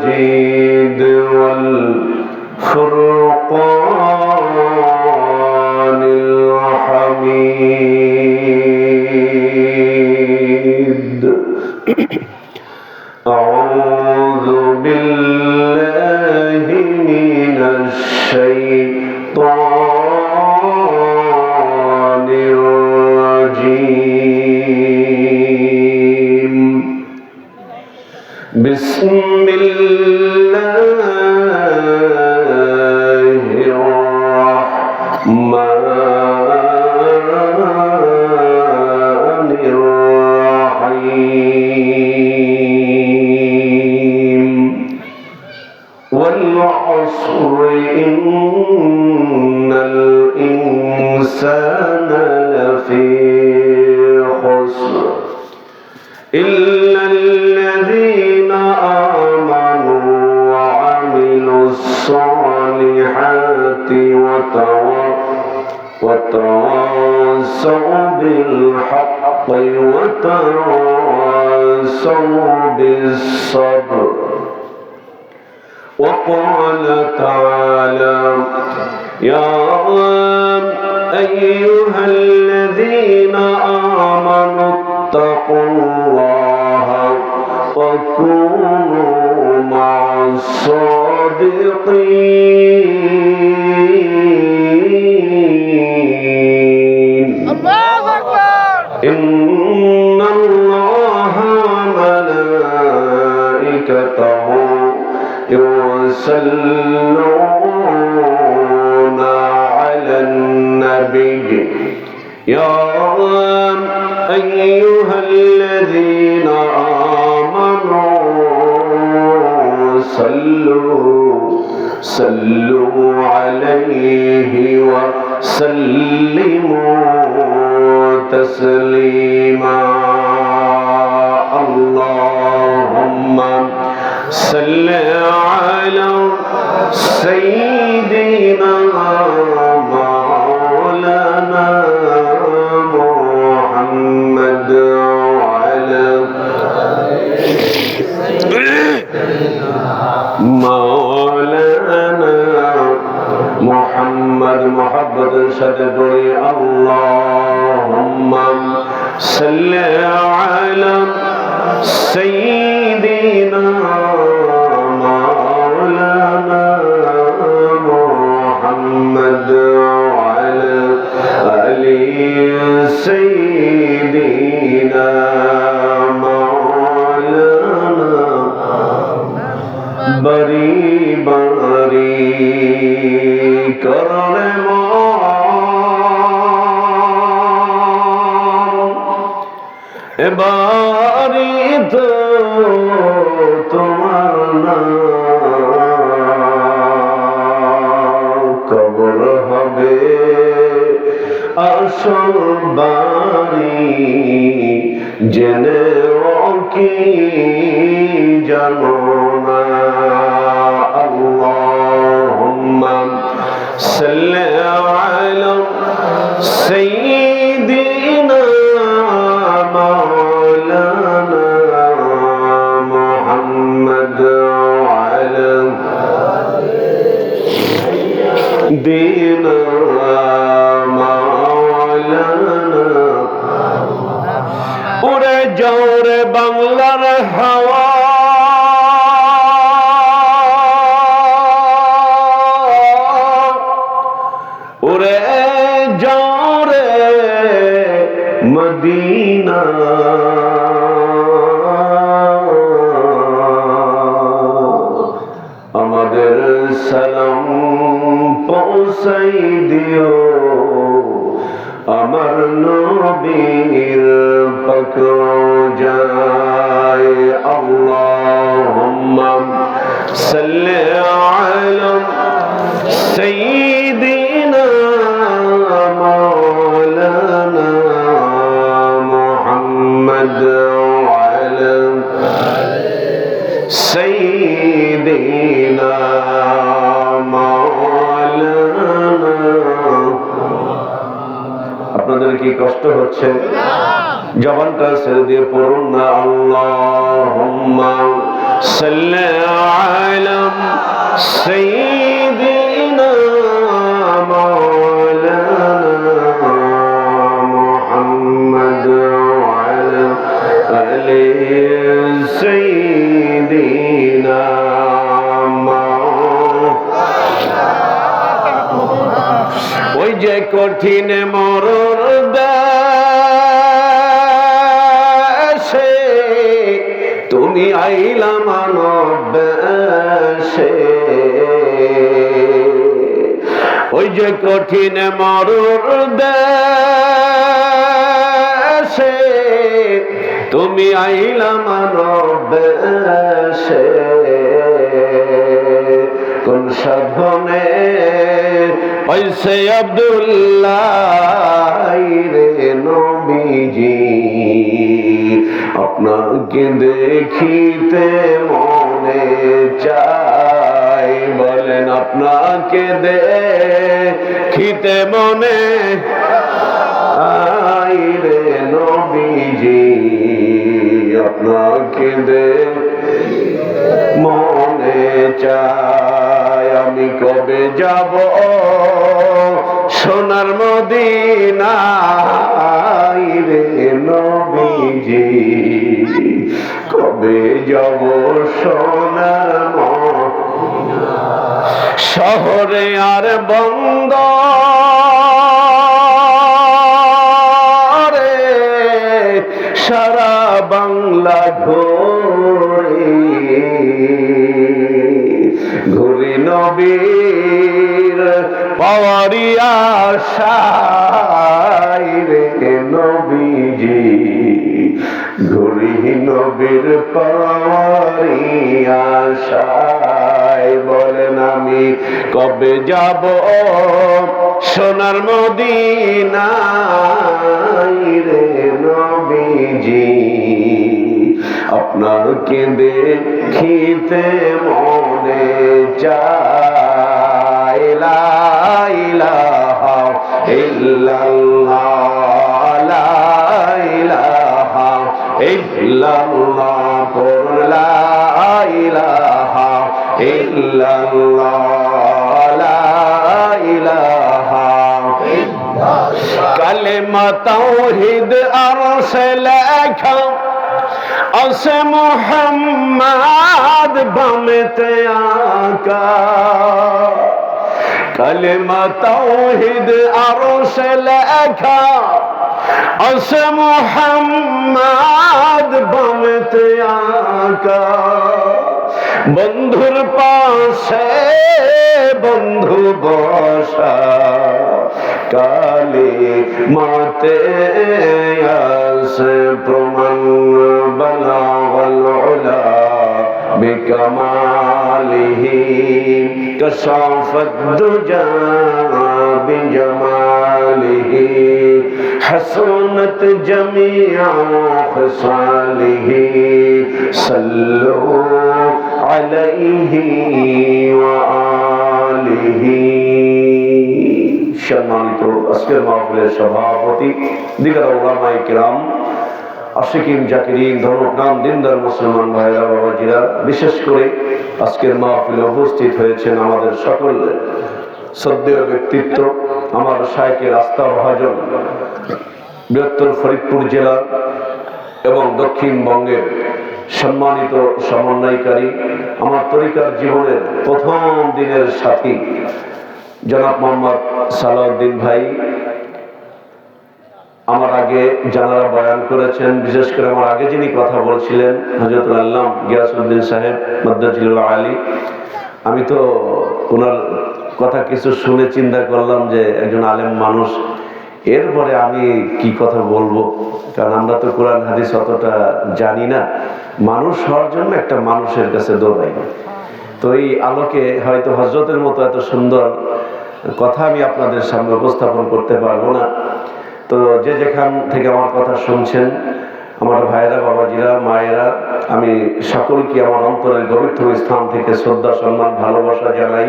المجيد والفرقان الحميد. أعوذ بالله من الشيطان الرجيم. بسم الله الرحمن الرحيم. والعصر إن الإنسان لفي خسر إلا الذين آمنوا وعملوا الصالحات وتواصوا بالحق وتواصوا بالصبر. وقال تعالى: يا أيها الذين آمنوا اتقوا الله وكونوا مع الصادقين. الله أكبر. إن الله وملائكته يصلون على النبي يا أيها الذين آمنوا صلوا عليه وسلموا تسليما. اللهم صل على سيدنا مولانا محمد وعلى مولانا محمد محبة شددري. اللهم صل على سيدنا مولانا محمد وعلى آل سيدنا مولانا. بری بری کرنے বাড়ি তো তোমার নাম, কবর হবে আসল বাড়ি, জেনেও কি জানো না। আল্লাহুম্মা সাল্লি আলা সাইয়্যিদিনা مولانا محمد وعلى سيدنا مولانا. উড়ে যাও রে বাংলার হাওয়া, উড়ে যাও রে মদিনা, আমাদের সালাম পৌঁছাই দিও আমার নবীর পাক রওজায়। আল্লাহুম্মা সাল্লি আলা সাইয়্যিদিনা মাওলানা মুহাম্মদ ওয়ালা সাইয়্যিদিনা মাওলানা। আপনাদের কি কষ্ট হচ্ছে? জবানটা ছেড়ে দিয়ে পড়ুন না। আল্লাহুম্মা صل على سيدنا مولانا محمد وعلى آل سيدنا ওই যে কঠিন মরণ দেশে তুমি আইলা মানব বেশে, ওই যে কঠিন মরণ দেশে তুমি আইলা মানব বেশে, কোন সাধনে পয়সে আব্দুল্লাহ রে নবীজি, আপনাকে দেখিতে মনে চাই, বলেন আপনাকে দেখিতে মনে আই রে নবীজি, আপনাকে মনে চাই। আমি কবে যাব সোনার মদিনায় রে নবীজি, কবে যাব সোনার মদিনা, শহরে আর বন্দরে সারা বাংলা ঘুরি নবীর পাওয়ারি আশায় রে নবীজি, ঘুরি নবীর পাওয়ারি আশায়, বলেন আমি কবে যাব সোনার মদিনায় রে নবীজি, আপনাকে দেখিতে মনে চাই। লা ইলাহা ইল্লাল্লাহ, লা ইলাহা ইল্লাল্লাহ, লা ইলাহা ইল্লাল্লাহ, লা ইলাহা ইল্লাল্লাহ। কালেমা তাওহীদ আরশে লেখা আছে মুহাম্মদ বামেতে আঁকা, কালেমা তাওহীদ আরশে লেখা আছে মুহাম্মদ বামেতে আঁকা, বন্ধুর পাশে বন্ধু বসা, কালেমাতে আছে প্রমাণ বালাগাল উলা বিকামালিহি, কাশাফাত দুজা বিজামালিহি, হাসনাত জামিআ খিসালিহি, সাল্লু আলাইহি ওয়া আলিহি। সম্মানিত আজকের মাহফিলের সভাপতি, দিগার উলামায়ে কিরাম, আশিকিন জাকিরিন, ধর্মপ্রাণ দিনদার মুসলমান ভাইরা বাবাজিরা, বিশেষ করে আজকের মাহফিলে উপস্থিত হয়েছেন আমাদের সকল শ্রদ্ধেয় ব্যক্তিত্ব, আমার শায়খের আস্থাভাজন, বৃহত্তর ফরিদপুর জেলা এবং দক্ষিণবঙ্গের সম্মানিত সমন্বয়কারী, আমার তরিকার জীবনের প্রথম দিনের সাথী জনাব মোহাম্মদ সালাউদ্দিন ভাই, আমার আগে যারা বয়ান করেছেন, বিশেষ করে আমার আগে যিনি কথা বলছিলেন হযরতুল আল্লামা গিয়াসউদ্দিন সাহেব মাদ্দাজিলুল আলী, আমি তো ওনার কথা কিছু শুনে চিন্তা করলাম যে একজন আলেম মানুষ, এরপরে আমি কি কথা বলবো, কারণ আমরা তো কোরআন হাদিস অতটা জানি না, মানুষ হওয়ার জন্য একটা মানুষের কাছে দৌড়াই। তো এই আলোকে হয়তো হযরতের মতো এত সুন্দর কথা আমি আপনাদের সামনে উপস্থাপন করতে পারবো না। তো যে যেখান থেকে আমার কথা শুনছেন, আমার ভাইয়েরা, বাবাজিরা, মায়েরা, আমি সকলকে আমার অন্তরের গভীরতম স্থান থেকে শ্রদ্ধা, সম্মান, ভালোবাসা জানাই।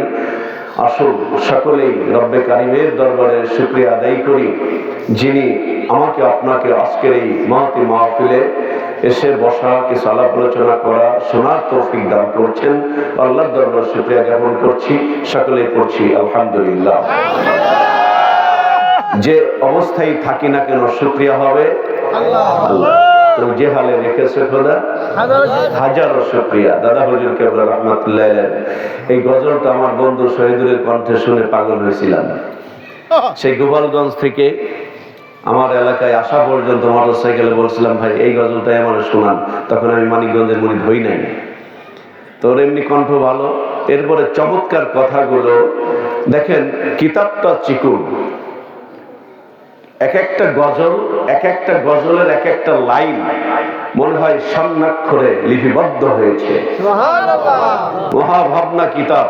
আসুন সকলেই রব্বে কারিমের দরবারে শুকরিয়া আদায় করি, যিনি আমাকে আপনাকে আজকের এই মহতি মাহফিলে এসে বসা, কিছু আলাপ আলোচনা করা, শোনার তৌফিক দান করছেন। আল্লাহর দরবারে শুকরিয়া জ্ঞাপন করছি, সকলেই পড়ছি আলহামদুলিল্লাহ। যে অবস্থায় থাকি না কেন শুকরিয়া হবে আল্লাহ। তো যে হালে রেখেছে খোদা হাজারো শুকরিয়া। দাদা হুজুর কেবলা রাহমাতুল্লাহ আলাইহি এই গজলটা আমার বন্ধু শহীদুলের কণ্ঠে শুনে পাগল হয়েছিলাম। সেই গোপালগঞ্জ থেকে আমার এলাকায় আসা পর্যন্ত মোটরসাইকেলে বলছিলাম, ভাই এই গজলটাই আমার শোনান। তখন আমি মানিকগঞ্জের মুরিদ হই নাই। তোর এমনি কণ্ঠ ভালো, এরপরে চমৎকার কথাগুলো দেখেন। কিতাবটা চিকুন, এক একটা গজল, এক একটা গজলের এক একটা লাইন মনে হয় স্বর্ণাক্ষরে লিপিবদ্ধ হয়েছে। মহাভাবনা কিতাব,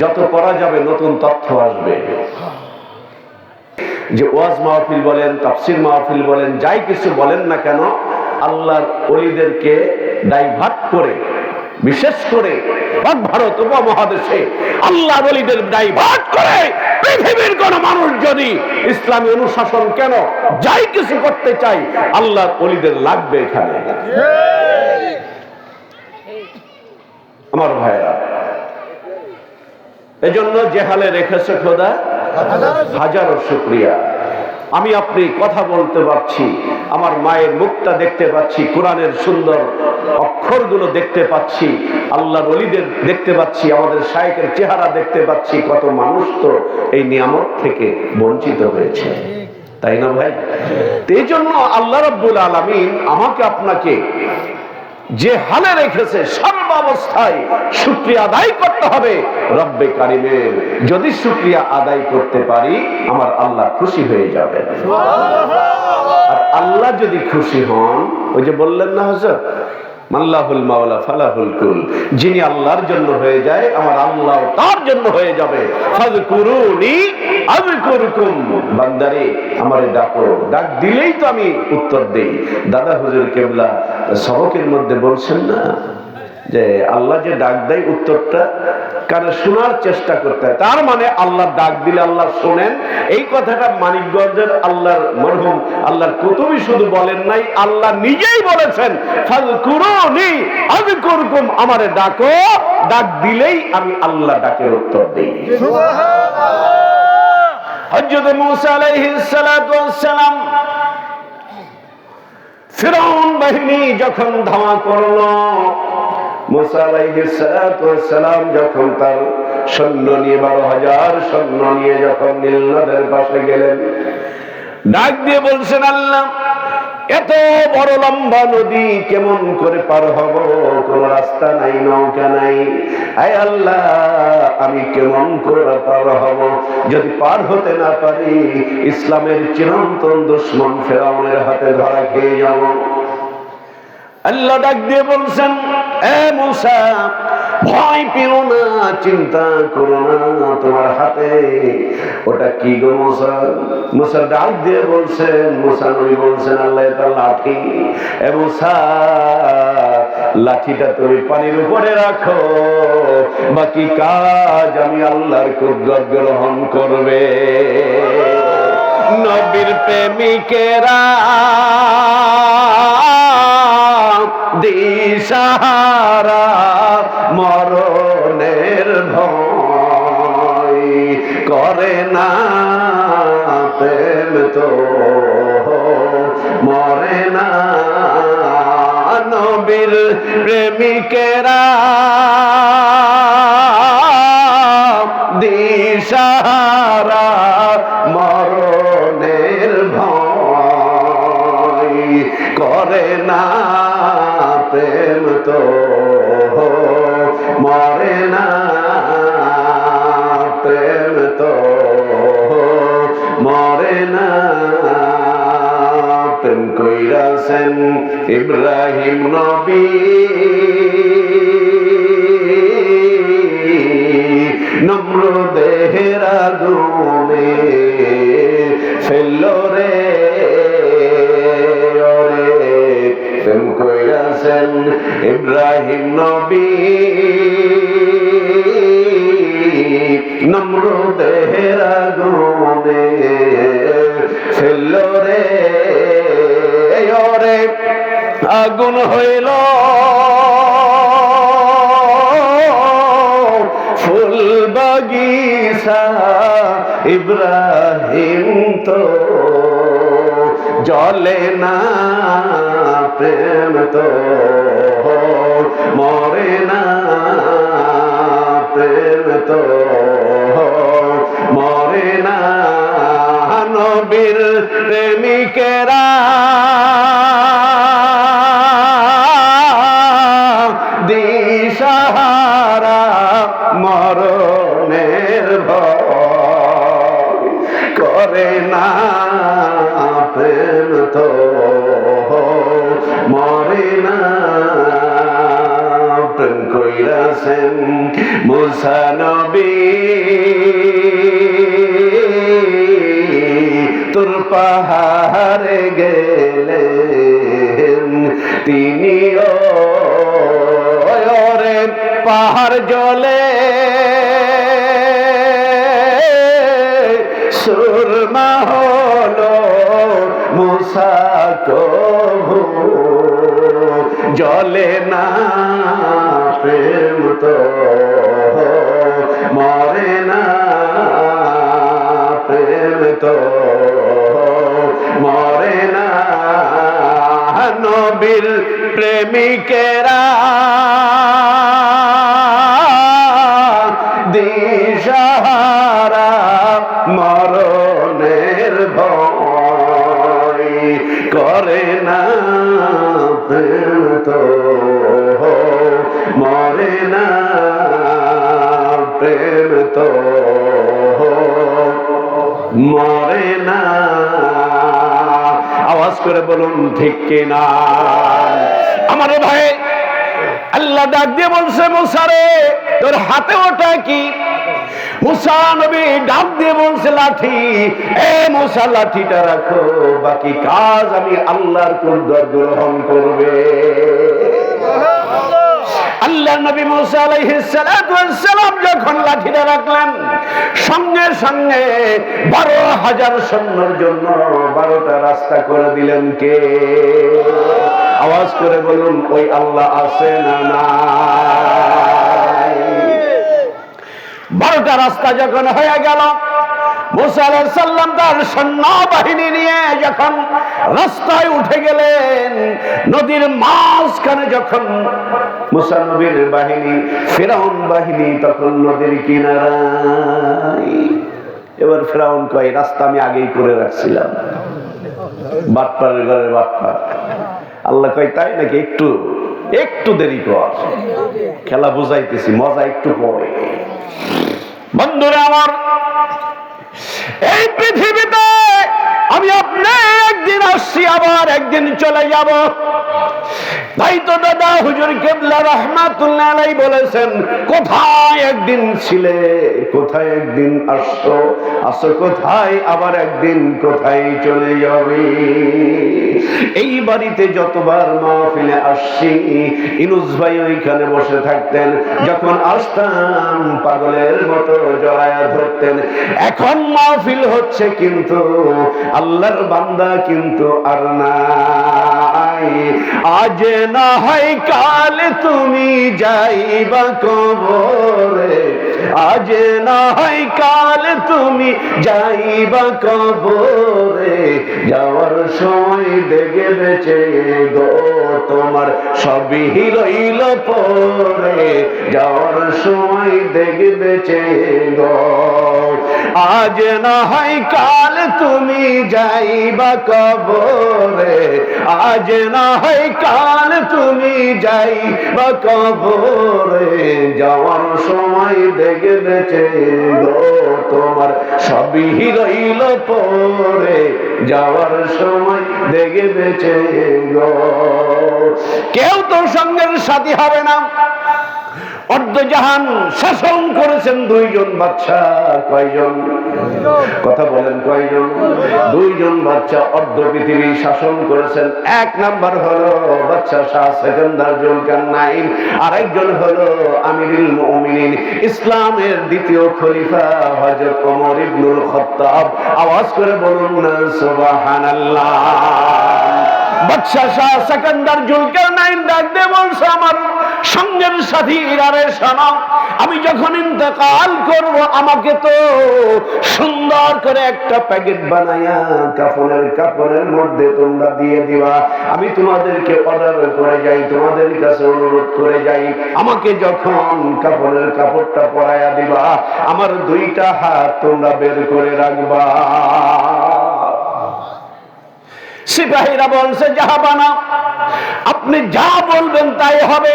যত পড়া যাবে নতুন তথ্য আসবে। যে ওয়াজ মাহফিল বলেন, তাফসীর মাহফিল বলেন, যাই কিছু বলেন না কেন, আল্লাহর ওলিদেরকে ডাইভার্ট করে, বিশেষ করে ভারত উপমহাদেশে আল্লাহর ওলিদের ডাইভার্ট করে পৃথিবীর কোন মানুষ যদি ইসলামী অনুশাসন কেন যাই কিছু করতে চাই, আল্লাহর ওলিদের লাগবে এখানে। আমার ভাইরা, এজন্য যে হালে রেখেছে খোদা হাজারো শুকরিয়া। আমি আপনি কথা বলতে পারছি, আমার মায়ের মুখটা দেখতে পাচ্ছি, কোরআনের সুন্দর অক্ষরগুলো দেখতে পাচ্ছি, আল্লাহর ওলিদের দেখতে পাচ্ছি, আমাদের শায়েখের চেহারা দেখতে পাচ্ছি। কত মানুষ তো এই নিয়ামত থেকে বঞ্চিত হয়েছে, তাই না ভাই? এই জন্য আল্লাহ রাব্বুল আলামিন আমাকে আপনাকে যে হালে রেখেছে সর্বাবস্থায় শুকরিয়া আদায় করতে হবে রব্বে কারিমের। যদি শুকরিয়া আদায় করতে পারি, আমার আল্লাহ খুশি হয়ে যাবে। আর আল্লাহ যদি খুশি হন, ওই যে বললেন না হযরত, মাল্লাহুল মাওলা ফালাহুল কুল, যিনি আল্লাহর জন্য হয়ে যায়, আমার আল্লাহ তার জন্য হয়ে যাবে। ফাযকুরুনি আযকুরকুম, বান্দারে আমারে ডাকো, ডাক দিলেই তো আমি উত্তর দেই। দাদা হুজুর কেবলা সবকের মধ্যে বলছেন না যে আল্লাহ যে ডাক দেয় উত্তরটা কানে শোনার চেষ্টা করতে হয়। তার মানে আল্লাহ ডাক দিলে আল্লাহ শোনেন। এই কথাটা মানিকগঞ্জের আল্লাহর মরহুম আল্লাহর কুতুবী শুধু বলেন নাই, আল্লাহ নিজেই বলেছেন, ফাযকুরুনি আযকুরকুম, আমারে ডাকো, ডাক দিলেই আমি আল্লাহ ডাকের উত্তর দেই। সুবহানাল্লাহ। হযরত মূসা আলাইহিস সালাতু ওয়াস সালাম ফিরআউন বাহিনী যখন ধাওয়া করলো, মূসা আলাইহিস সালাতু ওয়াস সালাম যখন তার সৈন্য নিয়ে 12,000 সৈন্য নিয়ে যখন নীল নদের পাশে গেলেন, ডাক দিয়ে বলছেন, আল্লাহ এত বড় লম্বা নদী কেমন করে পার হব? কোন রাস্তা নাই, নৌকা নাই। আয় আল্লাহ, আমি কেমন করে পার হব? যদি পার হতে না পারি, ইসলামের চিরন্তন দুশমন ফিরআউনের হাতে ধরা খেয়ে যাব। আল্লাহ ডাক দিয়ে বলছেন, এ মূসা, ভয় পেও না, চিন্তা করো না, তোমার হাতে ওটা কি গো মূসা? মূসা ডাক দিয়ে বলছেন, মূসা নবী বলছেন, আল্লাহ এটা লাঠি। এ মূসা, লাঠিটা তুমি পানির উপরে রাখো, বাকি কাজ আমি আল্লাহর কুদরত গ্রহণ করবে। নবীর প্রেমিকেরা দিশাহারা, মরণের ভয় করে না, প্রেম তো মরে না। নবীর প্রেমিকেরা দিশাহারা, মরণের ভয় করে না, প্রেম তো মরে না, প্রেম তো মরে না। প্রেম কইরাছেন ইব্রাহিম নবী, নমরুদের আগুনে ফেললো রে। প্রেম কইরাছেন ইব্রাহিম নবী, নমরুদের আগুনে ফেললো রে। আগুন হইল ফুল বাগিচা ইব্রাহিম তো জ্বলে না প্রেম তো মরে না প্রেম তো মরে না নবীর প্রেমিকেরা দিশাহারা মরণের ভয় করে না প্রেম তো মরে না প্রেম কইরাছেন মুসা নবী তোর পাহাড়ে গেলেন তিনিও পাহাড় জলে সুরমা হলো মুসা কভু জলে না প্রেম তো মরে না প্রেম তো মরে না নবীর প্রেমিকেরা দিশাহারা মরণের ভয় করে না প্রেম তো মরে না প্রেম তো মরে না। আওয়াজ করে বলুন ঠিক কিনা? আমার ভাই আল্লাহ ডাক দিয়ে বলছে মুসা রে তোর হাতে ওটা কি? মুসা নবী ডাক দিয়ে বলছে লাঠি। এ মুসা লাঠিটা রাখো, বাকি কাজ আমি আল্লাহর কুদরত গ্রহণ করবে। আল্লাহর নবী মুসা আলাইহিস সালাতু ওয়াস সালাম যখন লাঠিটা রাখলেন সঙ্গে সঙ্গে 12,000 সৈন্যের জন্য 12টা রাস্তা করে দিলেন কে? আওয়াজ করে বলুন ওই আল্লাহ আছে না নাই? 12টা রাস্তা যখন হয়ে গেল মুসা আলাইহিস সালাম তার সৈন্যবাহিনী নিয়ে যখন রাস্তায় উঠে গেলেন, নদীর মাঝখানে যখন মুসা নবীর বাহিনী ফিরাউন বাহিনী তখন নদীর কিনারায়। এবার ফিরাউন কয় রাস্তা আমি আগেই করে রাখছিলাম। বাটপারের ঘরে বাটপার। আল্লাহ কয় তাই নাকি? একটু একটু দেরি কর, খেলা বুঝাইতেছি, মজা একটু পরে। বন্ধুরা আমার, এই পৃথিবীতে আমি আপনি একদিন আসছি, আবার একদিন চলে যাব। তাই তো দাদা হুজুর কেবলা রাহমাতুল্লাহ আলাইহি বলেছেন, কোথায় একদিন ছিলে, কোথায় একদিন আসছো, আসো কোথায়, আবার একদিন কোথায় চলে যাবে। এই বাড়িতে যতবার মাহফিলে আসছি, ইনুস ভাই ওইখানে বসে থাকতেন, যখন আসতাম পাগলের মতো জড়ায়া ধরতেন। এখন মাহফিল হচ্ছে কিন্তু আল্লাহর বান্দা কিন্তু আর নাই। আজ না হয় কাল তুমি যাইবা কবরে, আজ না হয় কাল তুমি যাইবা কবরে, যাওয়ার সময় দেখে বেঁচে গো তোমার সবই রইল পরে, যাওয়ার সময় দেখে বেঁচে গো। আজ না হয় কাল তুমি যাইবা কবরে, আজ না হয় কাল তুমি যাইবা কবরে, যাওয়ার সময় দেখে বেঁচে গো তোমার সবই রইল পরে, যাওয়ার সময় দেখে বেঁচে গো। কেউ তোর সঙ্গের সাথী হবে না। অর্ধজাহান শাসন করেছেন দুইজন বাদশা। কয়জন? কথা বলেন কয়জন? দুইজন বাদশা অর্ধ পৃথিবী শাসন করেছেন। এক নাম্বার হলো বাদশা শাহ সেকেন্দার জুলকারনাইন, আরেকজন হলো আমিরুল মুমিনিন ইসলামের দ্বিতীয় খলিফা হযরত ওমর ইবনুল খাত্তাব। আওয়াজ করে বলুন না সুবহানাল্লাহ। বাদশাহ শাহ সেকেন্ডার জুলকারনাইন ডাক দিয়ে বলছে, আমার সঙ্গের সাথীরা রে শোনো, আমি যখন ইন্তেকাল করব আমাকে তো সুন্দর করে একটা প্যাকেট বানায়া কাপড়ের মধ্যে তোমরা দিয়ে দিবা। আমি তোমাদেরকে অর্ডার করে যাই, তোমাদের কাছে অনুরোধ করে যাই, আমাকে যখন কাপড়টা পরাইয়া দিবা আমার দুইটা হাত তোমরা বের করে রাখবা। সিপাহীরা বলছে, জাহাবানা আপনি যা বলবেন তাই হবে,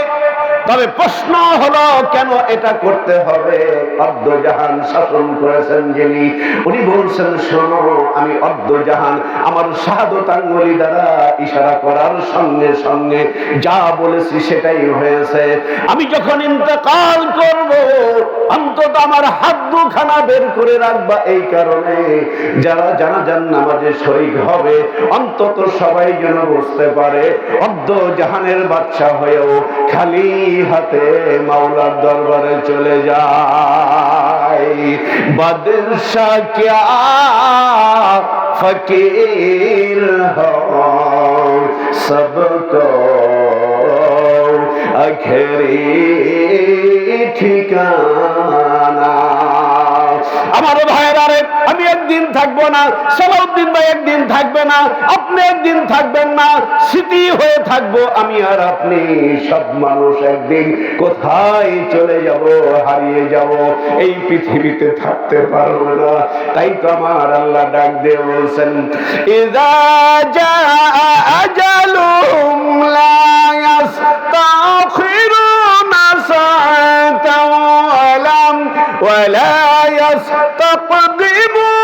তবে প্রশ্ন হলো কেন এটা করতে হবে? অর্ধজাহান শাসন করেছেন যিনি, উনি বলছেন, শোনো আমি অর্ধজাহান আমার শাহাদত আঙ্গুলি দ্বারা ইশারা করার সঙ্গে সঙ্গে যা বলেছি সেটাই হয়েছে। আমি যখন ইন্তেকাল করব অন্তত আমার হাত দুখানা বের করে রাখবা, এই কারণে যারা জানাজার নামাজে শরীক হবে অন্তত সবাই যেন বুঝতে পারে অর্ধজাহানের বাদশা হয়েও খালি হাতে মাওলার দরবারে চলে যায়। বাদশা क्या फकीर हो सबको आखिरी ठिकाना। আমার ভাইয়েরা রে, আমি একদিন থাকবো না, সালাউদ্দিন ভাই একদিন থাকবে না, আপনি একদিন থাকবেন না, স্মৃতি হয়ে থাকবো আমি আর আপনি। সব মানুষ একদিন কোথায় চলে যাব, হারিয়ে যাব, এই পৃথিবীতে থাকতে পারবো না। তাই তো আমার আল্লাহ ডাক দিয়ে বলছেন, ইযা জাআ আজালুহুম লা ইয়াস্তাখিরুনা সাআতান ওয়ালা ইয়াস্তাকদিমুন।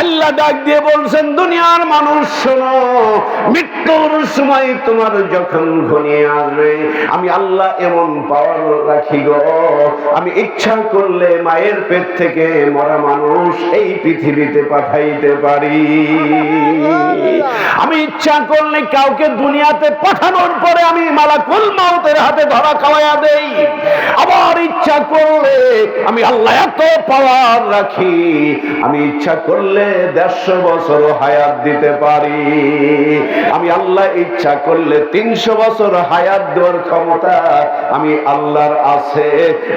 আল্লাহ ডাক দিয়ে বলছেন, দুনিয়ার মানুষ শোনো, মৃত্যুর সময় তোমার যখন ঘনিয়ে আসবে আমি আল্লাহ এমন পাওয়ার রাখি গো, আমি ইচ্ছা করলে মায়ের পেট থেকে মরা মানুষ এই পৃথিবীতে পাঠাইতে পারি। আমি ইচ্ছা করলে কাউকে দুনিয়াতে পাঠানোর পরে আমি মালাকুল মাউতের হাতে ধরা খাওয়াইয়া দেই। আবার ইচ্ছা করলে আমি আল্লাহ এত পাওয়ার রাখি, আমি ইচ্ছা করলে 150 বছর হায়াত দিতে পারি। আমি আল্লাহ ইচ্ছা করলে 300 বছর হায়াত দেওয়ার ক্ষমতা আমি আল্লাহর আছে।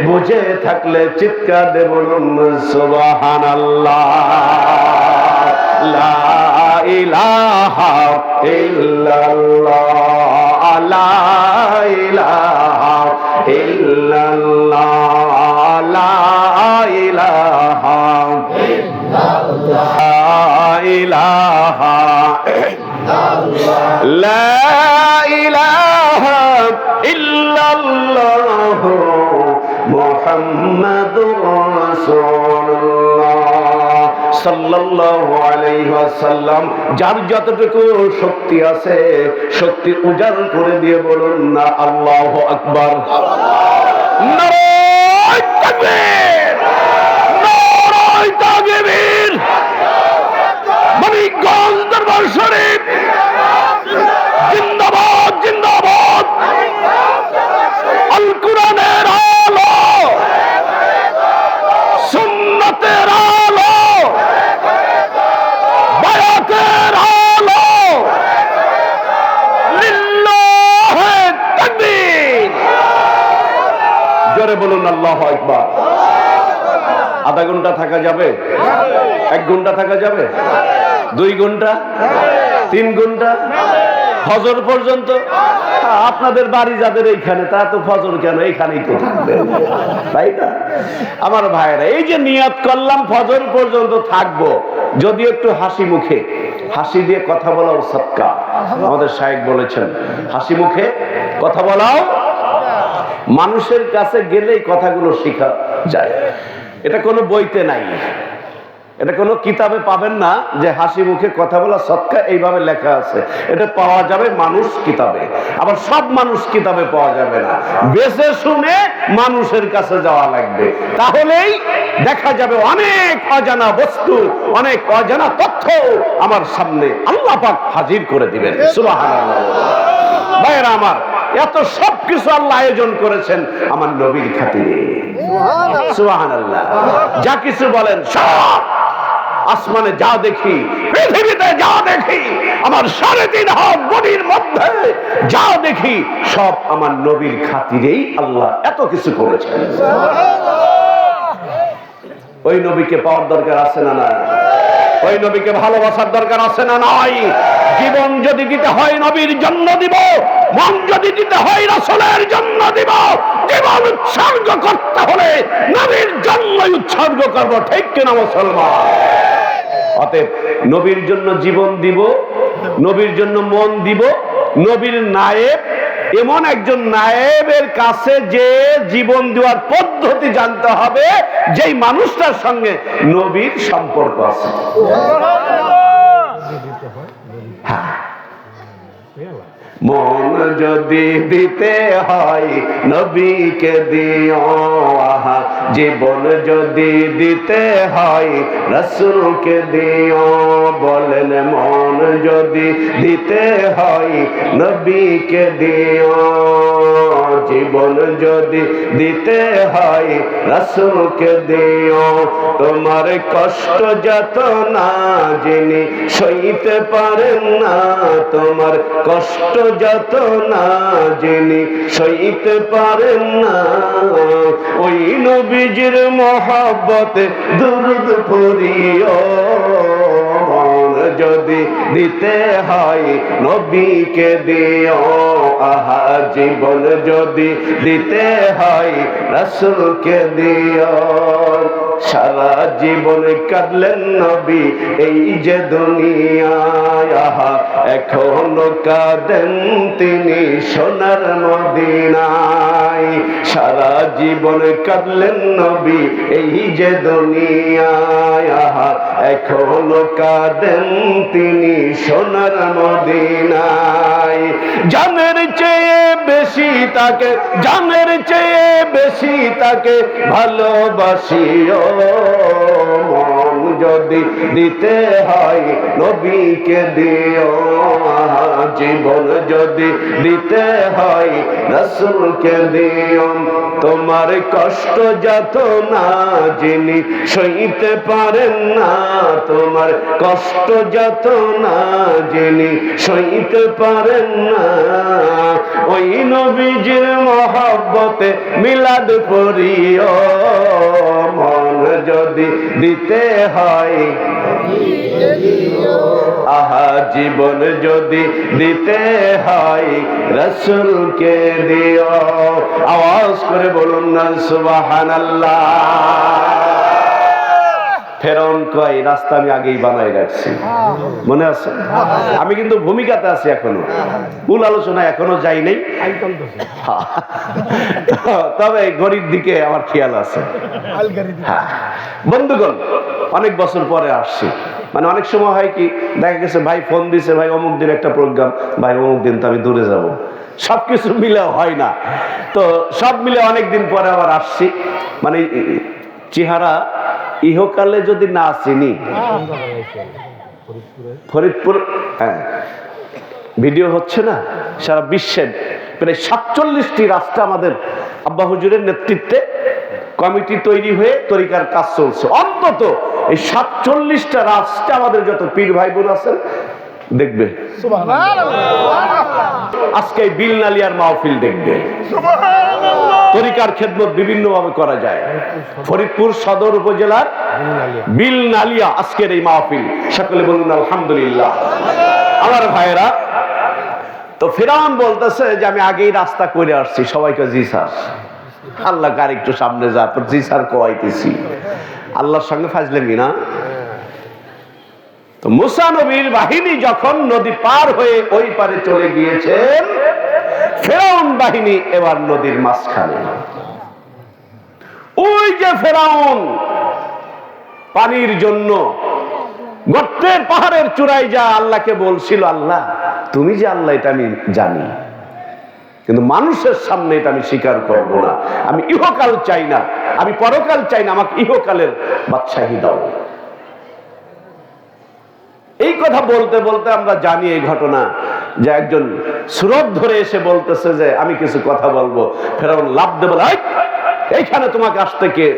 বুঝে থাকলে চিৎকার দিয়ে বলুন সুবহানাল্লাহ। লা ইলাহা ইল্লাল্লাহ, লা ইলাহা ইল্লাল্লাহ, লা ইলাহা লা ইলাহা ইল্লাল্লাহ মুহাম্মাদুর রাসূলুল্লাহ সাল্লাল্লাহু আলাইহি ওয়াসাল্লাম। যার যতটুকু শক্তি আছে শক্তি উজাড় করে দিয়ে বলুন না আল্লাহু আকবার। নারায়ে তাকবীর, নারায়ে তাকবীর। মানিকগঞ্জ দরবার শরীফ জিন্দাবাদ, জিন্দাবাদ। আল কোরআনের আলো, সুন্নাতের আলো, বায়াতের আলো, লিল্লাহি তাকবীর। জোরে বলুন আল্লাহু আকবার। আধা ঘন্টা থাকা যাবে? 1 ঘন্টা থাকা যাবে? 2 ঘন্টা? 3 ঘন্টা? ফজর পর্যন্ত? আপনাদের বাড়ি যাদের এইখানে তা তো ফজর কেন, এইখানেই তো থাকবে, তাই না? আমার ভাইরা, এই যে নিয়ত করলাম ফজর পর্যন্ত থাকবো, যদি একটু হাসি মুখে, হাসি দিয়ে কথা বলাও সদকা। আমাদের শায়েখ বলেছেন হাসি মুখে কথা বলাও। মানুষের কাছে গেলেই কথাগুলো শেখা যায়। এটা কোনো বইতে নাই, এটা কোনো কিতাবে পাবেন না যে হাসি মুখে কথা বলা সদকা এইভাবে লেখা আছে। এটা পাওয়া যাবে মানুষ কিতাবে, আবার সব মানুষ কিতাবে পাওয়া যাবে না। বেছে শুনে মানুষের কাছে যাওয়া লাগবে, তাহলেই দেখা যাবে অনেক অজানা বস্তু, অনেক অজানা তথ্য আমার সামনে আল্লাহ পাক হাজির করে দিবেন। সুবহানাল্লাহ। ভাইরা আমার, এত সবকিছু আল্লাহ আয়োজন করেছেন আমার নবীর খাতিরে। সুবহানাল্লাহ। যা কিছু বলেন সব, আসমানে যা দেখি, পৃথিবীতে যা দেখি, আমার 3.5 হাত বডির মধ্যে যা দেখি, সব আমার নবীর খাতিরেই আল্লাহ এত কিছু করেছেন। ওই নবীকে পাওয়ার দরকার আছে না না? ওই নবীকে ভালোবাসার দরকার আছে না নাই? জীবন যদি দিতে হয় নবীর জন্য দিব, মন যদি দিতে হয় রাসূলের জন্য দিব। জীবন উৎসর্গ করতে হলে নবীর জন্য উৎসর্গ করব, ঠিক কিনা মুসলমান? অতএব নবীর জন্য জীবন দিব, নবীর জন্য মন দিব। নবীর নায়েব এমন একজন নায়েবের কাছে যে জীবন দেওয়ার পদ্ধতি জানতে হবে, যেই মানুষটার সঙ্গে নবীর সম্পর্ক আছে। মন যদি দিতে হয় নবীকে দিও, আহা জীবন যদি দিতে হয় রাসূলকে দিও। বলেন মন যদি দিতে হয় নবীকে দিও, জীবন যদি দিতে হয় রাসূলকে দিও। তোমার কষ্ট যত না যিনি সইতে পারেন না, তোমার কষ্ট যত না যিনি সইতে পারেন না, ওই নবীজির মহব্বতে দুরূদ পড়িও। যদি দিতে হয় নবীকে দিও, আহা জীবন যদি দিতে হয় রাসূলকে দিও। সারা জীবন কাঁদলেন নবী এই যে দুনিয়ায়, আহা এখনো কাঁদেন তিনি সোনার মদিনায়। সারা জীবন কাঁদলেন নবী এই যে দুনিয়ায়, আহা এখনো কাঁদেন তিনি সোনার মদিনায়। জানের চেয়ে বেশি তাকে, জানের চেয়ে বেশি তাকে ভালোবাসিও। মন যদি দিতে হয় নবীকে দিও, জীবন যদি দিতে হয় রাসূলকে দিও। তোমার কষ্ট যত না যিনি সইতে পারেন না, তোমার কষ্ট যত না যিনি সইতে পারেন না, ওই নবীজির মহব্বতে মিলাদ পড়িও। মন যদি দিতে হয়, আহা জীবন যদি দিতে হয় রাসূলকে দিও। আওয়াজ করে বলুন না সুবহানাল্লাহ। ফেরাউন কয় রাস্তা আমি আগেই বানাই রাখছি, মনে আছে? আমি কিন্তু ভূমিকাতে আছি এখনো, মূল আলোচনা এখনো যাই নাই, তবে গরিব দিকে আমার খেয়াল আছে। বন্ধুগণ, অনেক বছর পরে আসছি, মানে অনেক সময় হয় কি দেখা গেছে ভাই ফোন দিছে, ভাই অমুক দিন একটা প্রোগ্রাম, ভাই অমুক দিন তো আমি দূরে যাব, সবকিছু মিলে হয় না। তো সব মিলে অনেকদিন পরে আবার আসছি, মানে চেহারা ইহকালে যদি না চিনি। ফরিদপুর, হ্যাঁ ভিডিও হচ্ছে না, সারা বিশ্বের প্রায় 47টি রাষ্ট্রে আমাদের আব্বা হুজুরের নেতৃত্বে কমিটি তৈরি হয়ে তরিকার কাজ চলছে। অন্তত এই 47টা রাষ্ট্রে আমাদের যত পীর ভাই বোন আছেন দেখবে, আজকে বিল নালিয়ার মাহফিল দেখবে। তরিকার খেদমত বিভিন্ন ভাবে করা যায়। ফরিদপুর সদর উপজেলার বিল নালিয়া আজকের এই মাহফিল, সকলে বলুন আলহামদুলিল্লাহ। আমার ভাইয়েরা, তো ফেরাউন বলতেছে যে আমি আগেই রাস্তা করে আসছি, সবাইকে জি স্যার। আল্লাহ কার একটু সামনে যা, তোর জি স্যার কোয়াইতেছি। আল্লাহর সঙ্গে ফাজলেমি না। তো মুসা নবীর বাহিনী যখন নদী পার হয়ে ওই পারে চলে গিয়েছেন, ফেরাউন বাহিনী এবার নদীর মাঝখানে। ওই যে ফেরাউন পানির জন্য গর্তের পাহাড়ের চূড়ায় যা আল্লাহকে বলছিল, আল্লাহ তুমি যে আল্লাহ এটা আমি জানি, কিন্তু মানুষের সামনে এটা আমি স্বীকার করব না। আমি ইহকাল চাই না, আমি পরকাল চাই না, আমাকে ইহকালের বাদশাহী দাও। এই কথা বলতে বলতে আমরা জানি এই ঘটনা যে একজন সুরত ধরে এসে বলতেছে যে আমি কিছু কথা বলবো। ফেরাউন লাফ দিয়ে বলে, এইখানে তোমাকে আসতে কে,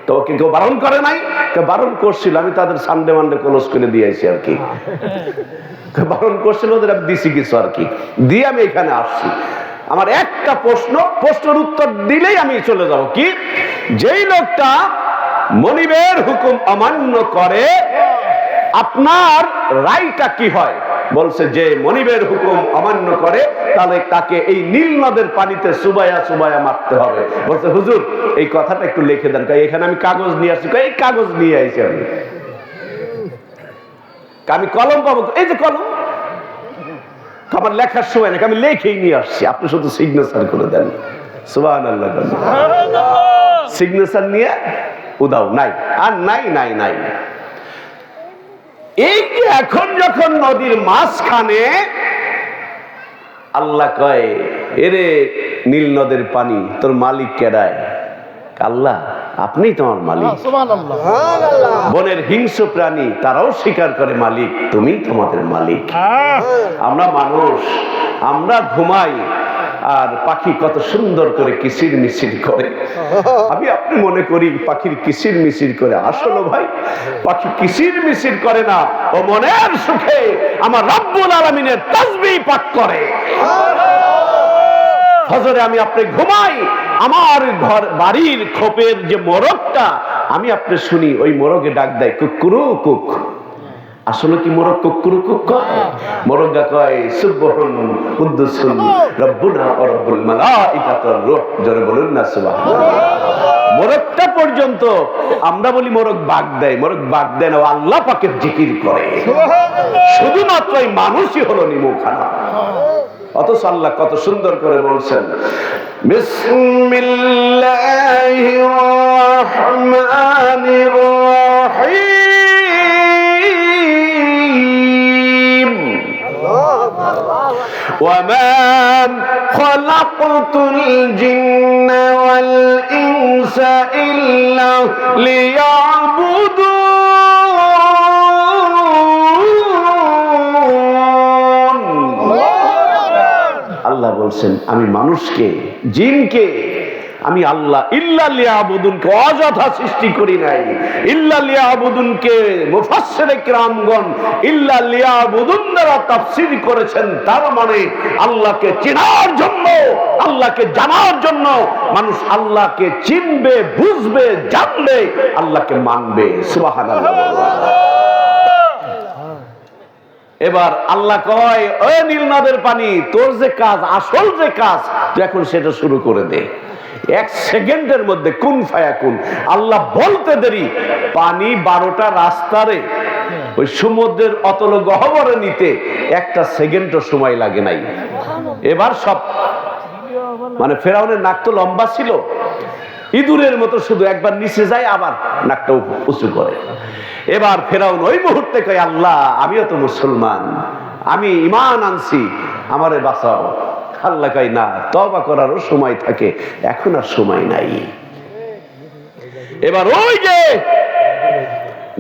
তোমাকে কেউ বারণ করে নাই? বারণ করছিল, আমি তাদের সানডে মানডে ক্লোজ করে দিয়েছি আর কি। বারণ করছিল ওদের, আমি দিছি কিছু আর কি, দিয়ে আমি এখানে আসছি। আমার একটা প্রশ্নের উত্তর দিলেই আমি চলে যাব। কি? যেই লোকটা মনিবের হুকুম অমান্য করে আপনার রায়টা কি হয়? বলছে যে মনিবের হুকুম অমান্য করে তাহলে তাকে এই নীল নদের পানিতে চুবাইয়া চুবাইয়া মারতে হবে। বলছে হুজুর এই কথাটা একটু লিখে দেন। এখানে আমি কাগজ নিয়ে আসছি। এই কাগজ নিয়ে আইছি আমি কলম পাবো? এই যে কলম, আমার লেখার সময় নাকি, আমি লেখেই নিয়ে আসছি, আপনি শুধু সিগনেচার করে দেন। সুবহানাল্লাহ। সিগনেচার নিয়ে উদাও নাই আর নাই নাই নাই। এই যে এখন যখন নদীর মাঝখানে আল্লাহ কয়, এরে নীল নদের পানি তোর মালিক কেডায়? আল্লাহ, আপনিই তোমার মালিক। বনের হিংস্র প্রাণী তারাও স্বীকার করে মালিক তুমিই তোমাদের মালিক। আমরা মানুষ, আমরা ঘুমাই আর পাখি কত সুন্দর করে কিচির মিচির করে। আমি আপনি মনে করি পাখির কিচির মিচির করে, আসলে ভাই পাখি কিচির মিচির করে না, ও মনের সুখে আমার রব্বুল আলামিনের তাসবিহ পাঠ করে। ফজরে আমি আপনি ঘুমাই, আমার ঘর বাড়ির খোপের যে মোরগটা আমি আপনি শুনি, ওই মোরগে ডাক দেয় কুকুরু কুক। আসলে কি মোরগ কুকুরু কুক কয়? মোরগা কয় সুবহান কুদ্দুসুন রব্বুনা ওয়া রব্বুল মালাইকাতুর রূহ। জোরে বলুন না সুবহানাল্লাহ। মোরগটা পর্যন্ত আমরা বলি মোরগ বাগ দেয়, মোরগ বাগ দেয় না, আল্লাহ পাকের জিকির করে। শুধুমাত্র এই মানুষই হলো নিমুখানা। অথচ আল্লাহ কত সুন্দর করে বলছেন, বিসমিল্লাহির রাহমানির রাহিম ওয়া মা খালাকতুল জিন্না ওয়াল ইনসা ইল্লা লিয়াবুদুন। আল্লাহ বলছেন আমি মানুষকে জিনকে আমি আল্লাহ ইল্লা লিয়াবুদুনকে অযথা সৃষ্টি করি নাই। ইল্লা লিয়াবুদুনকে মুফাসসিরে কিরামগণ ইল্লা লিয়াবুদুন দ্বারা তাফসীর করেছেন। তার মানে আল্লাহকে চেনার জন্য, আল্লাহকে জানার জন্য মানুষ আল্লাহকে চিনবে, বুঝবে, জানবে, আল্লাহকে মানবে। সুবহানাল্লাহ। এবার আল্লাহ কয়, ওই নীল নদের পানি তোর যে কাজ, আসল যে কাজ তুই এখন সেটা শুরু করে দে। 1 সেকেন্ডের মধ্যে কুন ফায়াকুন। আল্লাহ বলতে দেরি, পানি 12টা রাস্তারে ওই সমুদ্রের অতল গহ্বরে নিতে 1টা সেকেন্ডও সময় লাগে নাই। এবার সব মানে ফেরাউনের নাক তো লম্বা ছিল, ইঁদুরের মতো শুধু একবার নিচে যায় আবার নাকটা উঁচু করে। এবার ফেরাউন ওই মুহূর্তে কয়, আল্লাহ আমিও তো মুসলমান, আমি ঈমান আনছি, আমারে বাঁচাও। আল্লাহ কয় না, তওবা করারও সময় থাকে, এখন আর সময় নাই। এবার ওই যে